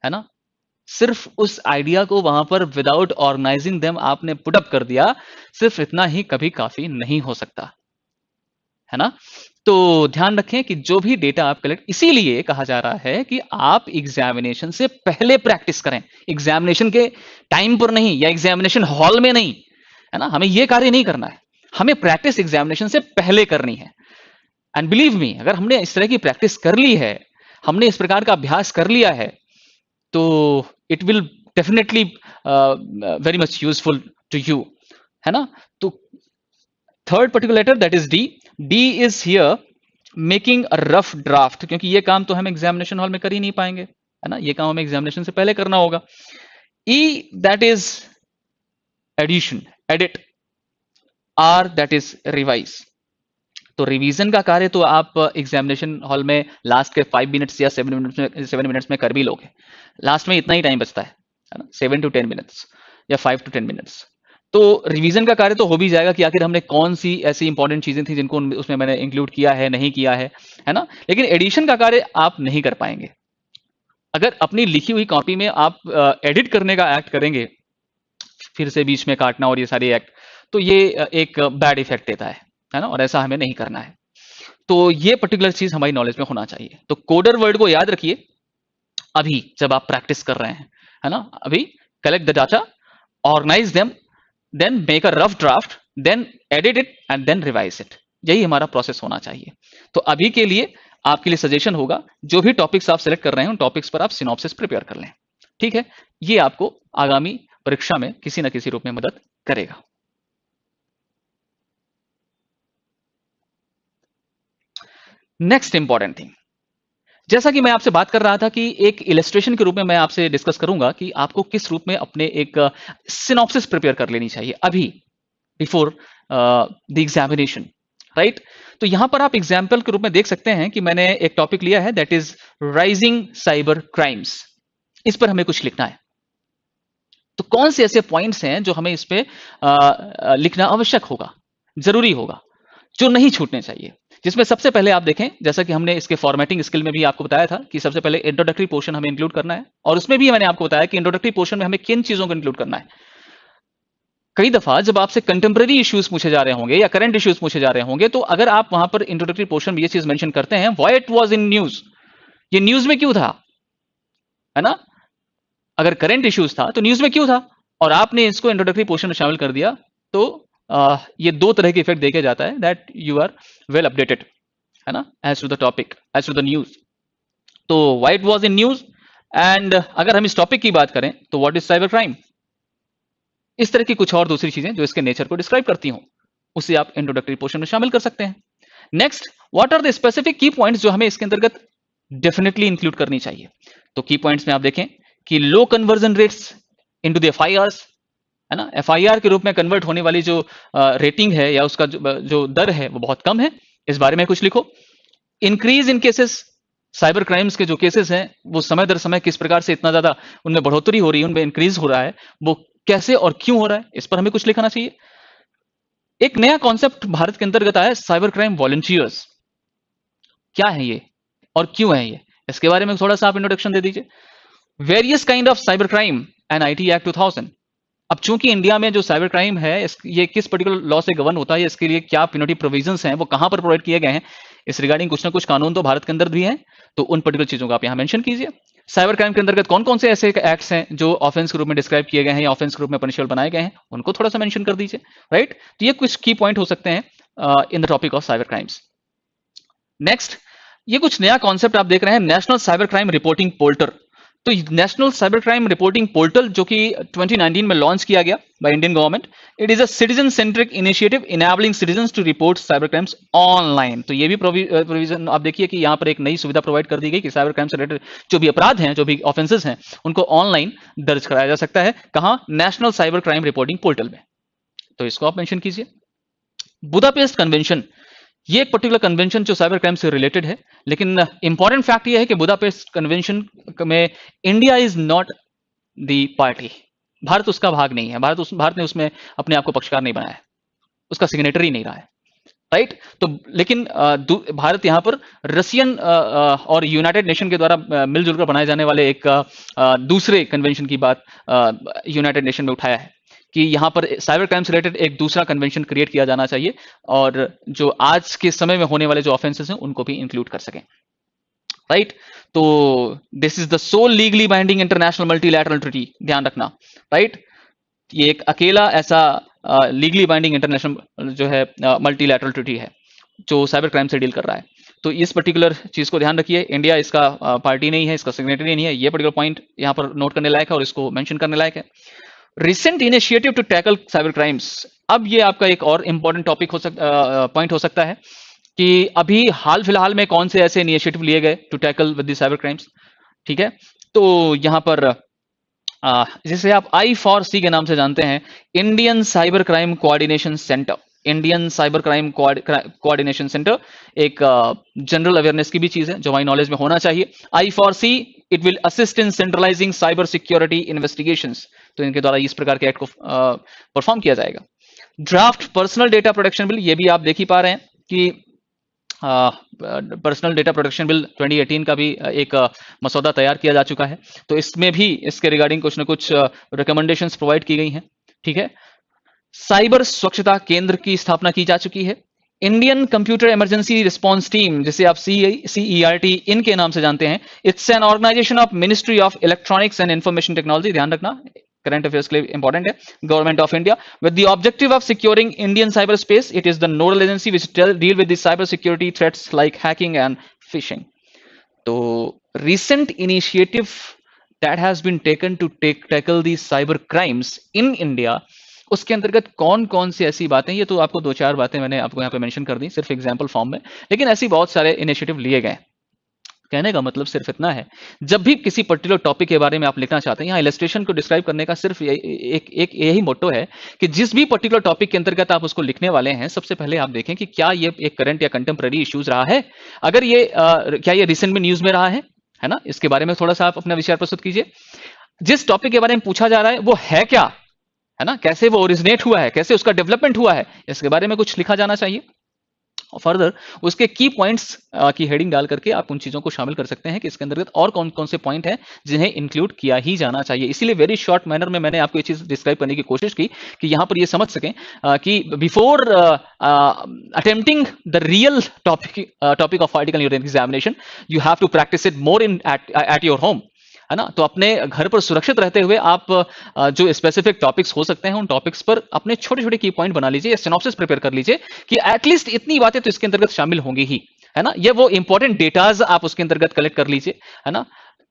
ना। सिर्फ उस आइडिया को वहां पर विदाउट ऑर्गेनाइजिंग देम आपने पुट अप कर दिया, सिर्फ इतना ही कभी काफी नहीं हो सकता, है ना। तो ध्यान रखें कि जो भी डेटा आप कलेक्ट, इसीलिए कहा जा रहा है कि आप एग्जामिनेशन से पहले प्रैक्टिस करें, एग्जामिनेशन के टाइम पर नहीं या एग्जामिनेशन हॉल में नहीं, है ना। हमें यह कार्य नहीं करना है, हमें प्रैक्टिस एग्जामिनेशन से पहले करनी है। एंड बिलीव मी, अगर हमने इस तरह की प्रैक्टिस कर ली है, हमने इस प्रकार का अभ्यास कर लिया है, तो it will definitely very much useful to you, है ना। तो third particular letter that is D. D is here making a rough draft, क्योंकि ये काम तो हम एग्जामिनेशन हॉल में कर ही नहीं पाएंगे, है ना, ये काम हमें एग्जामिनेशन से पहले करना होगा। E that is edition, edit. R that is revise. तो रिवीजन का कार्य तो आप एग्जामिनेशन हॉल में लास्ट के 5 मिनट्स या 7 मिनट्स में कर भी लोगे, लास्ट में इतना ही टाइम बचता है ना, 7 to 10 मिनट्स या 5 to 10 मिनट्स। तो रिवीजन का कार्य तो हो भी जाएगा कि आखिर हमने कौन सी ऐसी इंपॉर्टेंट चीजें थी जिनको उसमें मैंने इंक्लूड किया है, नहीं किया है ना। लेकिन एडिशन का कार्य आप नहीं कर पाएंगे। अगर अपनी लिखी हुई कॉपी में आप एडिट करने का एक्ट करेंगे, फिर से बीच में काटना और ये सारे एक्ट, तो ये एक बैड इफेक्ट देता है ना, और ऐसा हमें नहीं करना है। तो ये पर्टिकुलर चीज हमारी नॉलेज में होना चाहिए। तो कोडर वर्ड को याद रखिए अभी जब आप प्रैक्टिस कर रहे हैं, है ना। अभी collect the data, organise them, then make a rough draft, then edit it and then revise it. यही हमारा प्रोसेस होना चाहिए। तो अभी के लिए आपके लिए सजेशन होगा, जो भी टॉपिक्स आप सेलेक्ट कर रहे हैं उन टॉपिक्स पर आप सिनॉप्सिस प्रिपेयर कर लें, ठीक है। ये आपको आगामी परीक्षा में किसी ना किसी रूप में मदद करेगा। नेक्स्ट इंपॉर्टेंट थिंग, जैसा कि मैं आपसे बात कर रहा था कि एक इलस्ट्रेशन के रूप में मैं आपसे डिस्कस करूंगा कि आपको किस रूप में अपने एक सिनॉप्सिस प्रिपेयर कर लेनी चाहिए अभी बिफोर द एग्जामिनेशन, राइट। तो यहां पर आप एग्जाम्पल के रूप में देख सकते हैं कि मैंने एक टॉपिक लिया है, that is rising cyber crimes. इस पर हमें कुछ लिखना है। तो कौन से ऐसे पॉइंट्स हैं जो हमें इस पे लिखना आवश्यक होगा, जरूरी होगा, जो नहीं छूटने चाहिए। जिसमें सबसे पहले आप देखें, जैसा कि हमने इसके फॉर्मेटिंग स्किल में भी आपको बताया था कि सबसे पहले इंट्रोडक्टरी पोर्शन हमें इंक्लूड करना है, और उसमें भी मैंने आपको बताया कि इंट्रोडक्टरी पोर्शन में हमें किन चीजों को इंक्लूड करना है। कई दफा जब आपसे कंटेम्प्रेरी इश्यूज पूछे जा रहे होंगे या करंट इश्यूज पूछे जा रहे होंगे, तो अगर आप वहां पर इंट्रोडक्टरी पोर्शन में ये चीज मेंशन करते हैं, why it was in news, ये न्यूज में क्यों था, है ना। अगर करंट इश्यूज था तो न्यूज में क्यों था, और आपने इसको इंट्रोडक्टरी पोर्शन में शामिल कर दिया, तो ये दो तरह के इफेक्ट देके जाता है, that you are well updated, है ना, as to the topic, as to the news. तो why it was in news, and अगर हम इस टॉपिक की बात करें तो व्हाट इज साइबर क्राइम। इस तरह की कुछ और दूसरी चीजें जो इसके नेचर को डिस्क्राइब करती हूं, उसे आप इंट्रोडक्टरी पोर्शन में शामिल कर सकते हैं। Next, what are the specific key points जो हमें इसके अंतर्गत डेफिनेटली इंक्लूड करनी चाहिए। तो की पॉइंट्स में आप देखें कि लो कन्वर्जन रेट्स इनटू द एफआईआरस, है ना, एफआईआर के रूप में कन्वर्ट होने वाली जो रेटिंग है या उसका जो दर है वो बहुत कम है, इस बारे में कुछ लिखो। Increase in cases, cyber crimes के जो केसेस हैं वो समय दर समय किस प्रकार से इतना ज्यादा उनमें बढ़ोतरी हो रही है, उनमें इंक्रीज हो रहा है, वो कैसे और क्यों हो रहा है, इस पर हमें कुछ लिखना चाहिए। एक नया कॉन्सेप्ट भारत के अंतर्गत आया, साइबर क्राइम वॉलंटियर्स। क्या है ये और क्यों है ये, इसके बारे में थोड़ा सा आप इंट्रोडक्शन दे दीजिए। Various kind of cyber crime and IT act 2000। अब चूंकि इंडिया में जो साइबर क्राइम है ये किस पर्टिकुलर लॉ से गवर्न होता है, इसके लिए क्या पेनल्टी प्रोविजंस हैं, वो कहां पर प्रोवाइड किए गए हैं, इस रिगार्डिंग कुछ ना कुछ कानून तो भारत के अंदर भी है, तो उन पर्टिकुलर चीजों को आप यहां मेंशन कीजिए। साइबर क्राइम के अंतर्गत कौन कौन से ऐसे एक्ट्स हैं जो ऑफेंस के रूप में डिस्क्राइब किए गए हैं या ऑफेंस के रूप में पनिशेबल बनाए गए हैं, उनको थोड़ा सा मेंशन कर दीजिए, राइट। तो ये कुछ की पॉइंट हो सकते हैं in the topic of cyber crimes. Next, ये कुछ नया कॉन्सेप्ट आप देख रहे हैं, national cyber crime reporting portal. तो national cyber crime reporting portal जो कि 2019 में लॉन्च किया गया by Indian government, it is a citizen centric initiative enabling citizens to report cyber crimes online. तो ये भी प्रोविजन आप देखिए कि यहाँ पर एक नई सुविधा प्रोवाइड कर दी गई कि साइबर क्राइम से रिलेटेड जो भी अपराध हैं, जो भी ऑफेंसेस हैं, उनको ऑनलाइन दर्ज कराया जा सकता है। कहाँ? National cyber crime reporting portal में। तो इसको आप मेंशन कीजिए। बुदापेस्ट कन्वेंशन, ये एक पर्टिकुलर कन्वेंशन जो साइबर क्राइम से रिलेटेड है, लेकिन इंपॉर्टेंट फैक्ट ये है कि बुदापेस्ट कन्वेंशन में India is not the party, Bharat उसका भाग नहीं है, भारत ने उसमें अपने आप को पक्षकार नहीं बनाया है, उसका सिग्नेटरी नहीं रहा है, राइट। तो लेकिन भारत यहाँ पर रशियन और यूनाइटेड नेशन के द्वारा मिलजुल कर बनाए जाने वाले एक दूसरे कन्वेंशन की बात यूनाइटेड नेशन में उठाया है कि यहाँ पर साइबर क्राइम से रिलेटेड एक दूसरा कन्वेंशन क्रिएट किया जाना चाहिए, और जो आज के समय में होने वाले जो ऑफेंसेस हैं उनको भी इंक्लूड कर सकें, राइट। तो this is the sole legally binding international multilateral treaty, ध्यान रखना, राइट। ये एक अकेला ऐसा लीगली बाइंडिंग इंटरनेशनल जो है मल्टीलैटरल ट्रीटी है जो साइबर क्राइम से डील कर रहा है। तो इस पर्टिकुलर चीज को ध्यान रखिए, इंडिया इसका पार्टी नहीं है, इसका सिग्नेटरी नहीं है, ये पर्टिकुलर पॉइंट यहाँ पर नोट करने लायक है और इसको मेंशन करने लायक है। Recent initiative to tackle cyber crimes, अब ये आपका एक और इंपॉर्टेंट टॉपिक पॉइंट हो सकता है कि अभी हाल फिलहाल में कौन से ऐसे इनिशिएटिव लिए गए to tackle with the cyber crimes, ठीक है। तो यहाँ पर जिसे आप I4C के नाम से जानते हैं, Indian cyber crime coordination centre, Indian cyber crime coordination centre एक जनरल अवेयरनेस की भी चीज है जो हमारी नॉलेज में होना चाहिए। I4C it will assist in centralising cyber security investigations, तो इनके द्वारा इस प्रकार के एक्ट को परफॉर्म किया जाएगा। Draft personal data protection bill, ये भी आप देख ही पा रहे हैं कि पर्सनल डेटा प्रोटेक्शन बिल 2018 का भी एक मसौदा तैयार किया जा चुका है, तो इसमें भी इसके रिगार्डिंग कुछ न कुछ रिकमेंडेशंस प्रोवाइड की गई हैं, ठीक है। साइबर स्वच्छता केंद्र की स्थापना की जा चुकी है, Indian computer emergency response team, जिसे आप CERT इनके नाम से जानते हैं, it's an organisation of ministry of electronics and information technology, ध्यान रखना करंट अफेयर्स के लिए इंपॉर्टेंट है, government of India, with the objective of securing Indian cyber space. It is the nodal agency which deal with the cyber security threats like hacking and phishing. तो recent initiative that has been taken to tackle these cyber crimes in India, उसके अंतर्गत कौन कौन सी ऐसी बातें, ये तो आपको दो चार बातें मैंने आपको यहाँ पे मेंशन कर दी सिर्फ एग्जांपल फॉर्म में, लेकिन ऐसी बहुत सारे इनिशिएटिव लिए गए. कहने का मतलब सिर्फ इतना है, जब भी किसी पर्टिकुलर टॉपिक के बारे में आप लिखना चाहते हैं, यहाँ इलस्ट्रेशन को डिस्क्राइब करने का सिर्फ एक यही मोटो है कि जिस भी पर्टिकुलर टॉपिक के अंतर्गत आप उसको लिखने वाले हैं, सबसे पहले आप देखें कि क्या ये एक करंट या कंटेम्प्रेरी इश्यूज रहा है. अगर ये क्या ये रिसेंट में न्यूज में रहा है ना, इसके बारे में थोड़ा सा आप अपना विचार प्रस्तुत कीजिए. जिस टॉपिक के बारे में पूछा जा रहा है वो है क्या, है ना, कैसे वो ओरिजिनेट हुआ है, कैसे उसका डेवलपमेंट हुआ है, इसके बारे में कुछ लिखा जाना चाहिए. और फर्दर उसके की पॉइंट्स की हेडिंग डाल करके आप उन चीजों को शामिल कर सकते हैं कि इसके अंतर्गत और कौन कौन से पॉइंट हैं जिन्हें इंक्लूड किया ही जाना चाहिए. इसीलिए वेरी शॉर्ट मैनर में मैंने आपको ये चीज डिस्क्राइब करने की कोशिश की कि यहां पर ये समझ सकें कि before attempting the real topic of article in your examination, you have to practise it more in at your home, है ना. तो अपने घर पर सुरक्षित रहते हुए आप जो स्पेसिफिक टॉपिक्स हो सकते हैं उन टॉपिक्स पर अपने छोटे छोटे की पॉइंट बना लीजिए या सिनॉप्सिस प्रिपेयर कर लीजिए कि एटलीस्ट इतनी बातें तो इसके अंतर्गत शामिल होंगी ही, है ना. ये वो इंपॉर्टेंट डेटाज आप उसके अंतर्गत कलेक्ट कर लीजिए, है ना.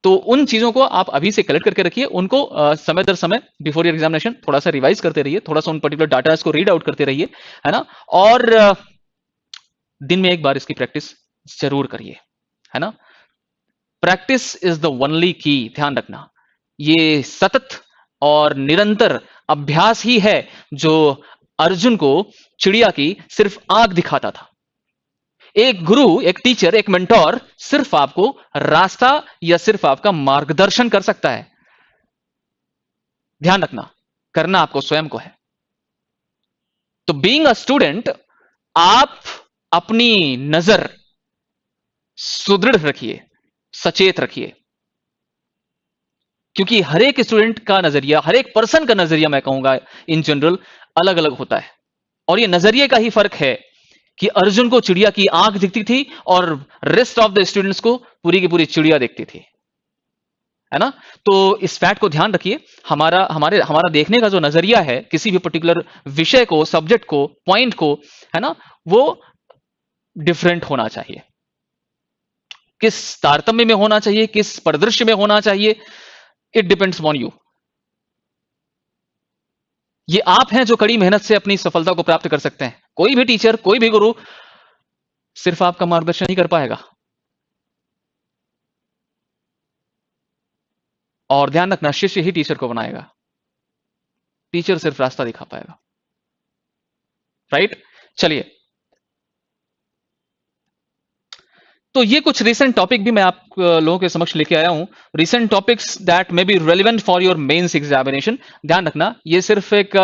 तो उन चीजों को आप अभी से कलेक्ट करके रखिए, उनको समय दर समय बिफोर योर एग्जामिनेशन थोड़ा सा रिवाइज करते रहिए, थोड़ा सा उन पर्टिकुलर डाटाज को रीड आउट करते रहिए, है ना. और दिन में एक बार इसकी प्रैक्टिस जरूर करिए, है ना. प्रैक्टिस इज द ओनली की, ध्यान रखना. ये सतत और निरंतर अभ्यास ही है जो अर्जुन को चिड़िया की सिर्फ आंख दिखाता था. एक गुरु, एक टीचर, एक मेंटोर सिर्फ आपको रास्ता या सिर्फ आपका मार्गदर्शन कर सकता है. ध्यान रखना, करना आपको स्वयं को है. तो बीइंग अ स्टूडेंट, आप अपनी नजर सुदृढ़ रखिए, सचेत रखिए, क्योंकि हर एक स्टूडेंट का नजरिया, हर एक पर्सन का नजरिया, मैं कहूंगा इन जनरल अलग अलग होता है. और ये नजरिए का ही फर्क है कि अर्जुन को चिड़िया की आंख दिखती थी और रेस्ट ऑफ द स्टूडेंट्स को पूरी की पूरी चिड़िया दिखती थी, है ना. तो इस फैक्ट को ध्यान रखिए. हमारा देखने का जो नजरिया है किसी भी पर्टिकुलर विषय को, सब्जेक्ट को, पॉइंट को, है ना, वो डिफरेंट होना चाहिए. किस तारतम्य में होना चाहिए, किस परिदृश्य में होना चाहिए, इट डिपेंड्स ऑन यू. ये आप हैं जो कड़ी मेहनत से अपनी सफलता को प्राप्त कर सकते हैं. कोई भी टीचर, कोई भी गुरु सिर्फ आपका मार्गदर्शन नहीं कर पाएगा. और ध्यान रखना, शिष्य ही टीचर को बनाएगा, टीचर सिर्फ रास्ता दिखा पाएगा. राइट. चलिए, तो ये कुछ रिसेंट टॉपिक भी मैं आप लोगों के समक्ष लेके आया हूं. Recent topics that may be relevant for your mains examination. ध्यान रखना, ये सिर्फ एक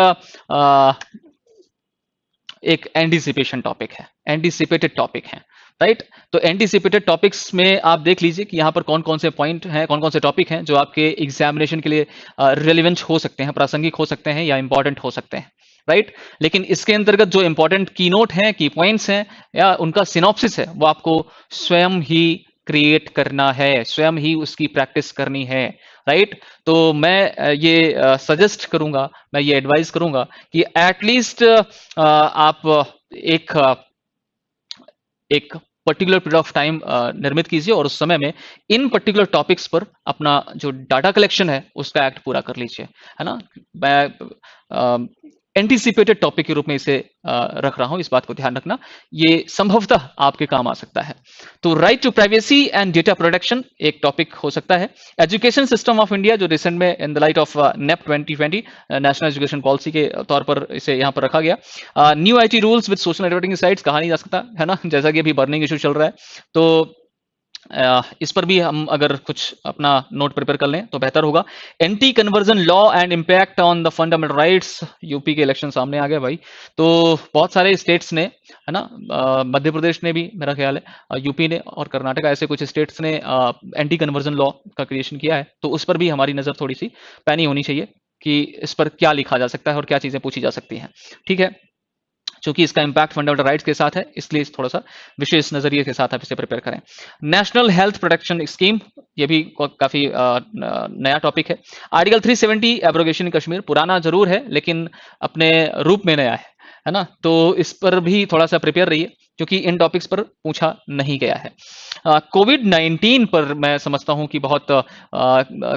एंटीसिपेशन टॉपिक है, एंटीसिपेटेड टॉपिक है. राइट. तो एंटीसिपेटेड टॉपिक्स में आप देख लीजिए कि यहां पर कौन कौन से पॉइंट हैं, कौन कौन से टॉपिक हैं जो आपके एग्जामिनेशन के लिए रेलिवेंट हो सकते हैं, प्रासंगिक हो सकते हैं या इंपॉर्टेंट हो सकते हैं. राइट. लेकिन इसके अंतर्गत जो इंपॉर्टेंट की नोट हैं, की पॉइंट्स हैं या उनका सिनॉप्सिस है, वो आपको स्वयं ही क्रिएट करना है, स्वयं ही उसकी प्रैक्टिस करनी है. राइट. तो मैं ये सजेस्ट करूंगा, मैं ये एडवाइस करूंगा कि एटलीस्ट आप एक पर्टिकुलर पीरियड ऑफ टाइम निर्मित कीजिए और उस समय में इन पर्टिकुलर टॉपिक्स पर अपना जो डाटा कलेक्शन है उसका एक्ट पूरा कर लीजिए, है ना. मैं एंटीसिपेटेड टॉपिक के रूप में इसे रख रहा हूं, इस बात को ध्यान रखना. ये संभवतः आपके काम आ सकता है. तो right to privacy and data protection एक टॉपिक हो सकता है. एजुकेशन सिस्टम ऑफ इंडिया, जो रिसेंट में in the light of NEP 2020 national education policy के तौर पर इसे यहां पर रखा गया. New IT rules with social networking sites, कहा नहीं जा सकता, है ना, जैसा कि अभी बर्निंग इशू चल रहा है. तो इस पर भी हम अगर कुछ अपना नोट प्रिपेयर कर लें तो बेहतर होगा. Anti conversion law and impact on the fundamental rights. UP के इलेक्शन सामने आ गए भाई. तो बहुत सारे स्टेट्स ने, है ना, मध्य प्रदेश ने भी, मेरा ख्याल है यूपी ने और कर्नाटक, ऐसे कुछ स्टेट्स ने एंटी कन्वर्जन लॉ का क्रिएशन किया है. तो उस पर भी हमारी नजर थोड़ी सी पैनी होनी चाहिए कि इस पर क्या लिखा जा सकता है और क्या चीजें पूछी जा सकती हैं. ठीक है. चूंकि इसका इम्पैक्ट फंडामेंटल राइट्स के साथ है, इसलिए थोड़ा सा विशेष नजरिए के साथ आप इसे प्रिपेयर करें। नेशनल हेल्थ प्रोटेक्शन स्कीम, ये भी काफी नया टॉपिक है। आर्टिकल 370 एब्रोगेशन कश्मीर, पुराना जरूर है लेकिन अपने रूप में नया है ना, तो इस पर भी थोड़ा सा प्रिपेयर रहिए क्योंकि इन टॉपिक्स पर पूछा नहीं गया है। कोविड 19 पर मैं समझता हूं कि बहुत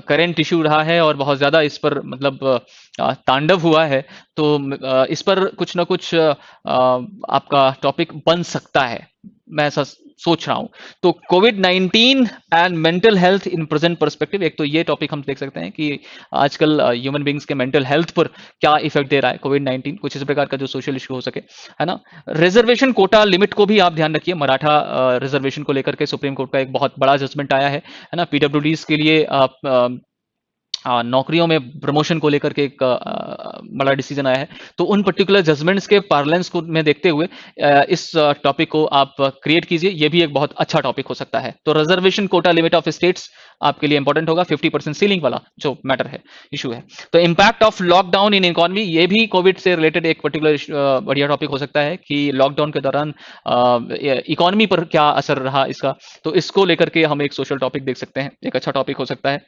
करेंट इशू रहा है और बहुत ज्यादा इस पर मतलब तांडव हुआ है, तो इस पर कुछ ना कुछ आपका टॉपिक बन सकता है, मैं ऐसा सोच रहा हूं। तो Covid 19 and mental health in present perspective, एक तो ये टॉपिक हम देख सकते हैं कि आजकल ह्यूमन बींग्स के मेंटल हेल्थ पर क्या इफेक्ट दे रहा है कोविड 19, कुछ इस प्रकार का जो सोशल इशू हो सके, है ना। रिजर्वेशन कोटा लिमिट को भी आप ध्यान रखिए, मराठा रिजर्वेशन को लेकर के सुप्रीम कोर्ट का एक बहुत बड़ा जजमेंट आया है ना। पीडब्ल्यूडीज के लिए नौकरियों में प्रमोशन को लेकर के एक बड़ा डिसीजन आया है, तो उन पर्टिकुलर जजमेंट्स के पार्लेंस को में देखते हुए इस टॉपिक को आप क्रिएट कीजिए, ये भी एक बहुत अच्छा टॉपिक हो सकता है। तो reservation quota limit of states आपके लिए इंपॉर्टेंट होगा, 50% सीलिंग वाला जो मैटर है, इशू है। तो impact of lockdown in economy, ये भी कोविड से रिलेटेड एक पर्टिकुलर बढ़िया टॉपिक हो सकता है कि लॉकडाउन के दौरान इकोनॉमी पर क्या असर रहा इसका, तो इसको लेकर के हम एक सोशल टॉपिक देख सकते हैं, एक अच्छा टॉपिक हो सकता है।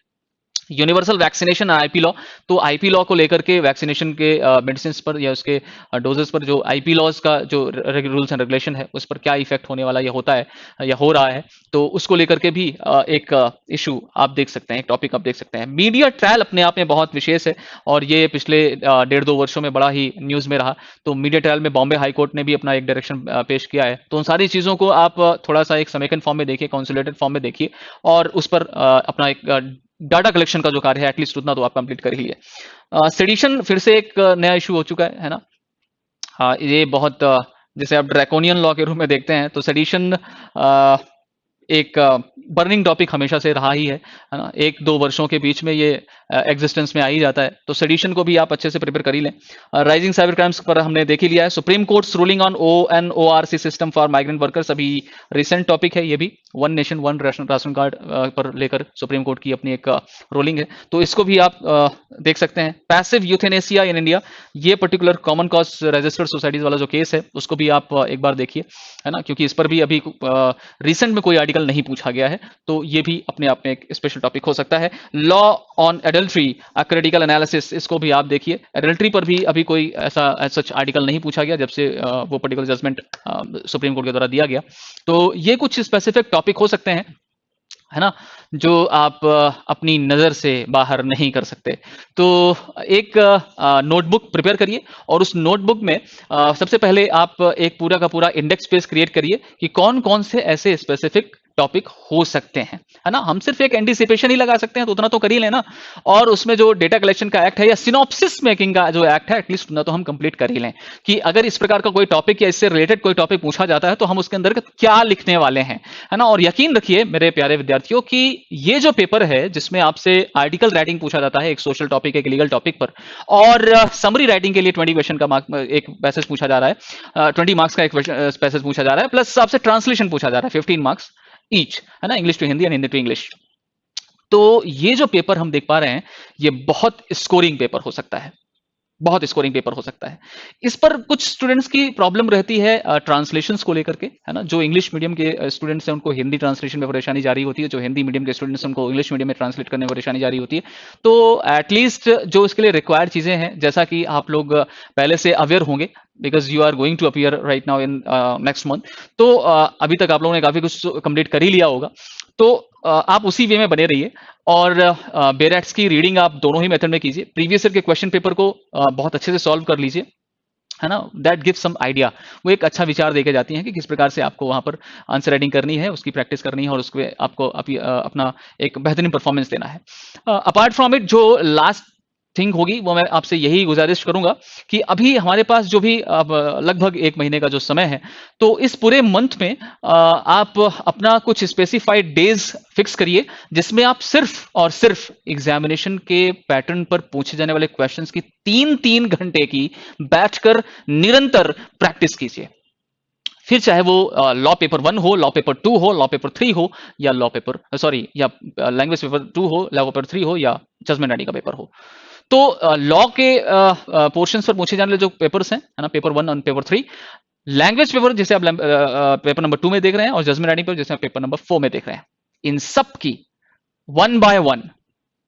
यूनिवर्सल वैक्सीनेशन आईपी लॉ, तो आईपी लॉ को लेकर के वैक्सीनेशन के मेडिसिन पर या उसके डोजेस पर जो आईपी लॉज का जो रूल्स एंड रेगुलेशन है उस पर क्या इफेक्ट होने वाला, या होता है या हो रहा है, तो उसको लेकर के भी एक इशू आप देख सकते हैं, एक टॉपिक आप देख सकते हैं। मीडिया ट्रायल अपने आप में बहुत विशेष है और ये पिछले 1.5-2 वर्षों में बड़ा ही न्यूज में रहा। तो मीडिया ट्रायल में बॉम्बे हाई कोर्ट ने भी अपना एक डायरेक्शन पेश किया है, तो उन सारी चीजों को आप थोड़ा सा एक समेकन फॉर्म में देखिए, कंसोलिडेटेड फॉर्म में देखिए और उस पर अपना एक डाटा कलेक्शन का जो कार्य है एटलीस्ट उतना तो आप कंप्लीट कर ही लिए। सेडिशन फिर से एक नया इशू हो चुका है ना। हाँ, ये बहुत जैसे आप ड्रैकोनियन लॉ के रूप में देखते हैं, तो सेडिशन एक बर्निंग टॉपिक हमेशा से रहा ही है ना। 1-2 वर्षों के बीच में ये एग्जिस्टेंस में आ ही जाता है, तो सेडिशन को भी आप अच्छे से प्रिपेयर कर ही लें। राइजिंग साइबर क्राइम्स पर हमने देख ही लिया है। Supreme courts ruling on ONORC system for migrant workers, अभी रिसेंट टॉपिक है ये भी, one nation one ration card पर लेकर सुप्रीम कोर्ट की अपनी एक रूलिंग है, तो इसको भी आप देख सकते हैं। पैसिव यूथेनेसिया इन इंडिया, ये particular common cause registered societies वाला जो केस है उसको भी आप एक बार देखिए, है ना, क्योंकि इस पर भी अभी रिसेंट में कोई आर्टिकल नहीं पूछा गया है, तो ये भी अपने आप में एक स्पेशल टॉपिक हो सकता है। Law on adultery critical analysis, इसको भी आप देखिए। एडल्ट्री पर भी अभी कोई ऐसा सच आर्टिकल नहीं पूछा गया जब से वो पर्टिकुलर जजमेंट सुप्रीम कोर्ट के द्वारा दिया गया, तो ये कुछ स्पेसिफिक टॉपिक हो सकते हैं, है ना, जो आप अपनी नजर से बाहर नहीं कर सकते। तो एक नोटबुक प्रिपेयर करिए और उस नोटबुक में सबसे पहले आप एक पूरा का पूरा इंडेक्स पेज क्रिएट करिए कि कौन कौन से ऐसे स्पेसिफिक टॉपिक हो सकते हैं, है ना। हम सिर्फ एक एंटीसिपेशन ही लगा सकते हैं, तो उतना तो कर ही लेना, और उसमें जो डेटा कलेक्शन का एक्ट है या सिनॉप्सिस मेकिंग का जो एक्ट है एटलीस्ट उतना तो हम कंप्लीट कर ही लें कि अगर इस प्रकार का कोई टॉपिक या इससे रिलेटेड कोई टॉपिक पूछा जाता है तो हम उसके अंदर क्या लिखने वाले हैं, है ना। और यकीन रखिए मेरे प्यारे विद्यार्थियों कि ये जो पेपर है जिसमें आपसे आर्टिकल राइटिंग पूछा जाता है, एक सोशल टॉपिक एक लीगल टॉपिक पर, और समरी राइटिंग के लिए 20 क्वेश्चन का एक पैसेज पूछा जा रहा है, 20 मार्क्स का एक पैसेज पूछा जा रहा है, प्लस आपसे ट्रांसलेशन पूछा जा रहा है 15 मार्क्स ईच, है ना, English to Hindi and Hindi to English. तो ये जो पेपर हम देख पा रहे हैं ये बहुत स्कोरिंग पेपर हो सकता है, बहुत स्कोरिंग पेपर हो सकता है। इस पर कुछ स्टूडेंट्स की प्रॉब्लम रहती है ट्रांसलेशंस को लेकर के, है ना। जो इंग्लिश मीडियम के स्टूडेंट्स हैं उनको हिंदी ट्रांसलेशन में परेशानी जारी होती है, जो हिंदी मीडियम के स्टूडेंट्स हैं उनको इंग्लिश मीडियम में ट्रांसलेट करने में परेशानी जारी होती है। तो एटलीस्ट जो इसके लिए रिक्वायर्ड चीजें हैं, जैसा कि आप लोग पहले से अवेयर होंगे because you are going to appear right now in next month, तो अभी तक आप लोगों ने काफी कुछ कंप्लीट कर ही लिया होगा, तो आप उसी वे में बने रहिए। और बेरेट्स की रीडिंग आप दोनों ही मेथड में कीजिए, प्रीवियस ईयर के क्वेश्चन पेपर को बहुत अच्छे से सॉल्व कर लीजिए, है ना। दैट गिव सम आइडिया, वो एक अच्छा विचार देके जाती हैं कि किस प्रकार से आपको वहां पर आंसर राइटिंग करनी है, उसकी प्रैक्टिस करनी है और उसके आपको अपना एक बेहतरीन परफॉर्मेंस देना है। अपार्ट फ्रॉम इट जो लास्ट थिंग होगी वो मैं आपसे यही गुजारिश करूंगा कि अभी हमारे पास जो भी लगभग 1 महीने का जो समय है, तो इस पूरे मंथ में आप अपना कुछ स्पेसिफाइड डेज फिक्स करिए जिसमें आप सिर्फ और सिर्फ एग्जामिनेशन के पैटर्न पर पूछे जाने वाले क्वेश्चंस की 3-3 घंटे की बैठकर निरंतर प्रैक्टिस कीजिए। फिर चाहे वो लॉ पेपर 1 हो, लॉ पेपर 2 हो, लॉ पेपर 3 हो, या लैंग्वेज पेपर 2 हो, लॉ पेपर 3 हो, या जजमेंट आईडी का पेपर हो। तो लॉ के पोर्शंस पर पूछे जाने वाले जो पेपर्स हैं, है ना, पेपर 1 और पेपर 3, लैंग्वेज पेपर जैसे आप पेपर नंबर 2 में देख रहे हैं, और जजमेंट राइटिंग पेपर जैसे आप पेपर नंबर 4 में देख रहे हैं, इन सब की 1 बाय 1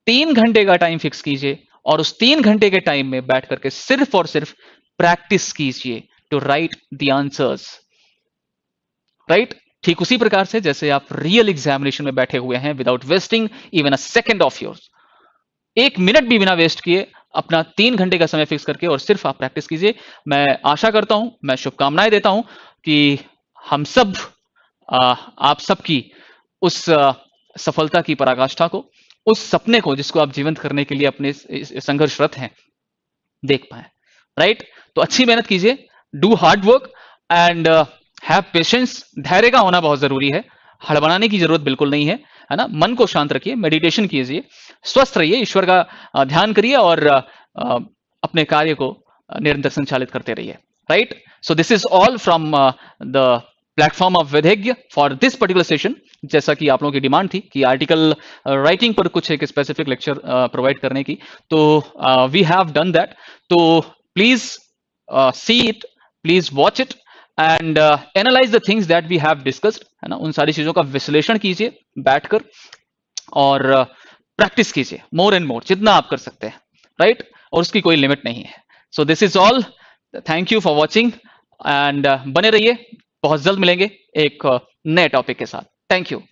3 घंटे का टाइम फिक्स कीजिए, और उस 3 घंटे के टाइम में बैठ करके सिर्फ और सिर्फ प्रैक्टिस कीजिए to write the answers, right. ठीक उसी प्रकार से जैसे आप रियल एग्जामिनेशन में बैठे हुए हैं, without wasting even a second of yours, 1 minute भी बिना वेस्ट किए अपना 3 घंटे का समय फिक्स करके और सिर्फ आप प्रैक्टिस कीजिए। मैं आशा करता हूं, मैं शुभकामनाएं देता हूं कि हम सब आप सबकी उस सफलता की पराकाष्ठा को, उस सपने को जिसको आप जीवंत करने के लिए अपने संघर्षरत हैं, देख पाए, राइट। तो अच्छी मेहनत कीजिए, do hard work and have patience. धैर्य का होना बहुत जरूरी है, हड़बड़ाने की जरूरत बिल्कुल नहीं है ना। मन को शांत रखिए, मेडिटेशन कीजिए, स्वस्थ रहिए, ईश्वर का ध्यान करिए, और अपने कार्य को निरंतर संचालित करते रहिए, right. So this is all from the platform of Vidhigya for this particular session. जैसा कि आप लोगों की डिमांड थी कि आर्टिकल राइटिंग पर कुछ एक स्पेसिफिक लेक्चर प्रोवाइड करने की, तो वी हैव डन दैट। तो please see it, please watch it and analyse the things that we have discussed, है ना। उन सारी चीजों का विश्लेषण कीजिए बैठकर, और प्रैक्टिस कीजिए मोर एंड मोर, जितना आप कर सकते हैं, राइट। और उसकी कोई लिमिट नहीं है। सो this is all, thank you for watching and बने रहिए, बहुत जल्द मिलेंगे एक नए टॉपिक के साथ। Thank you.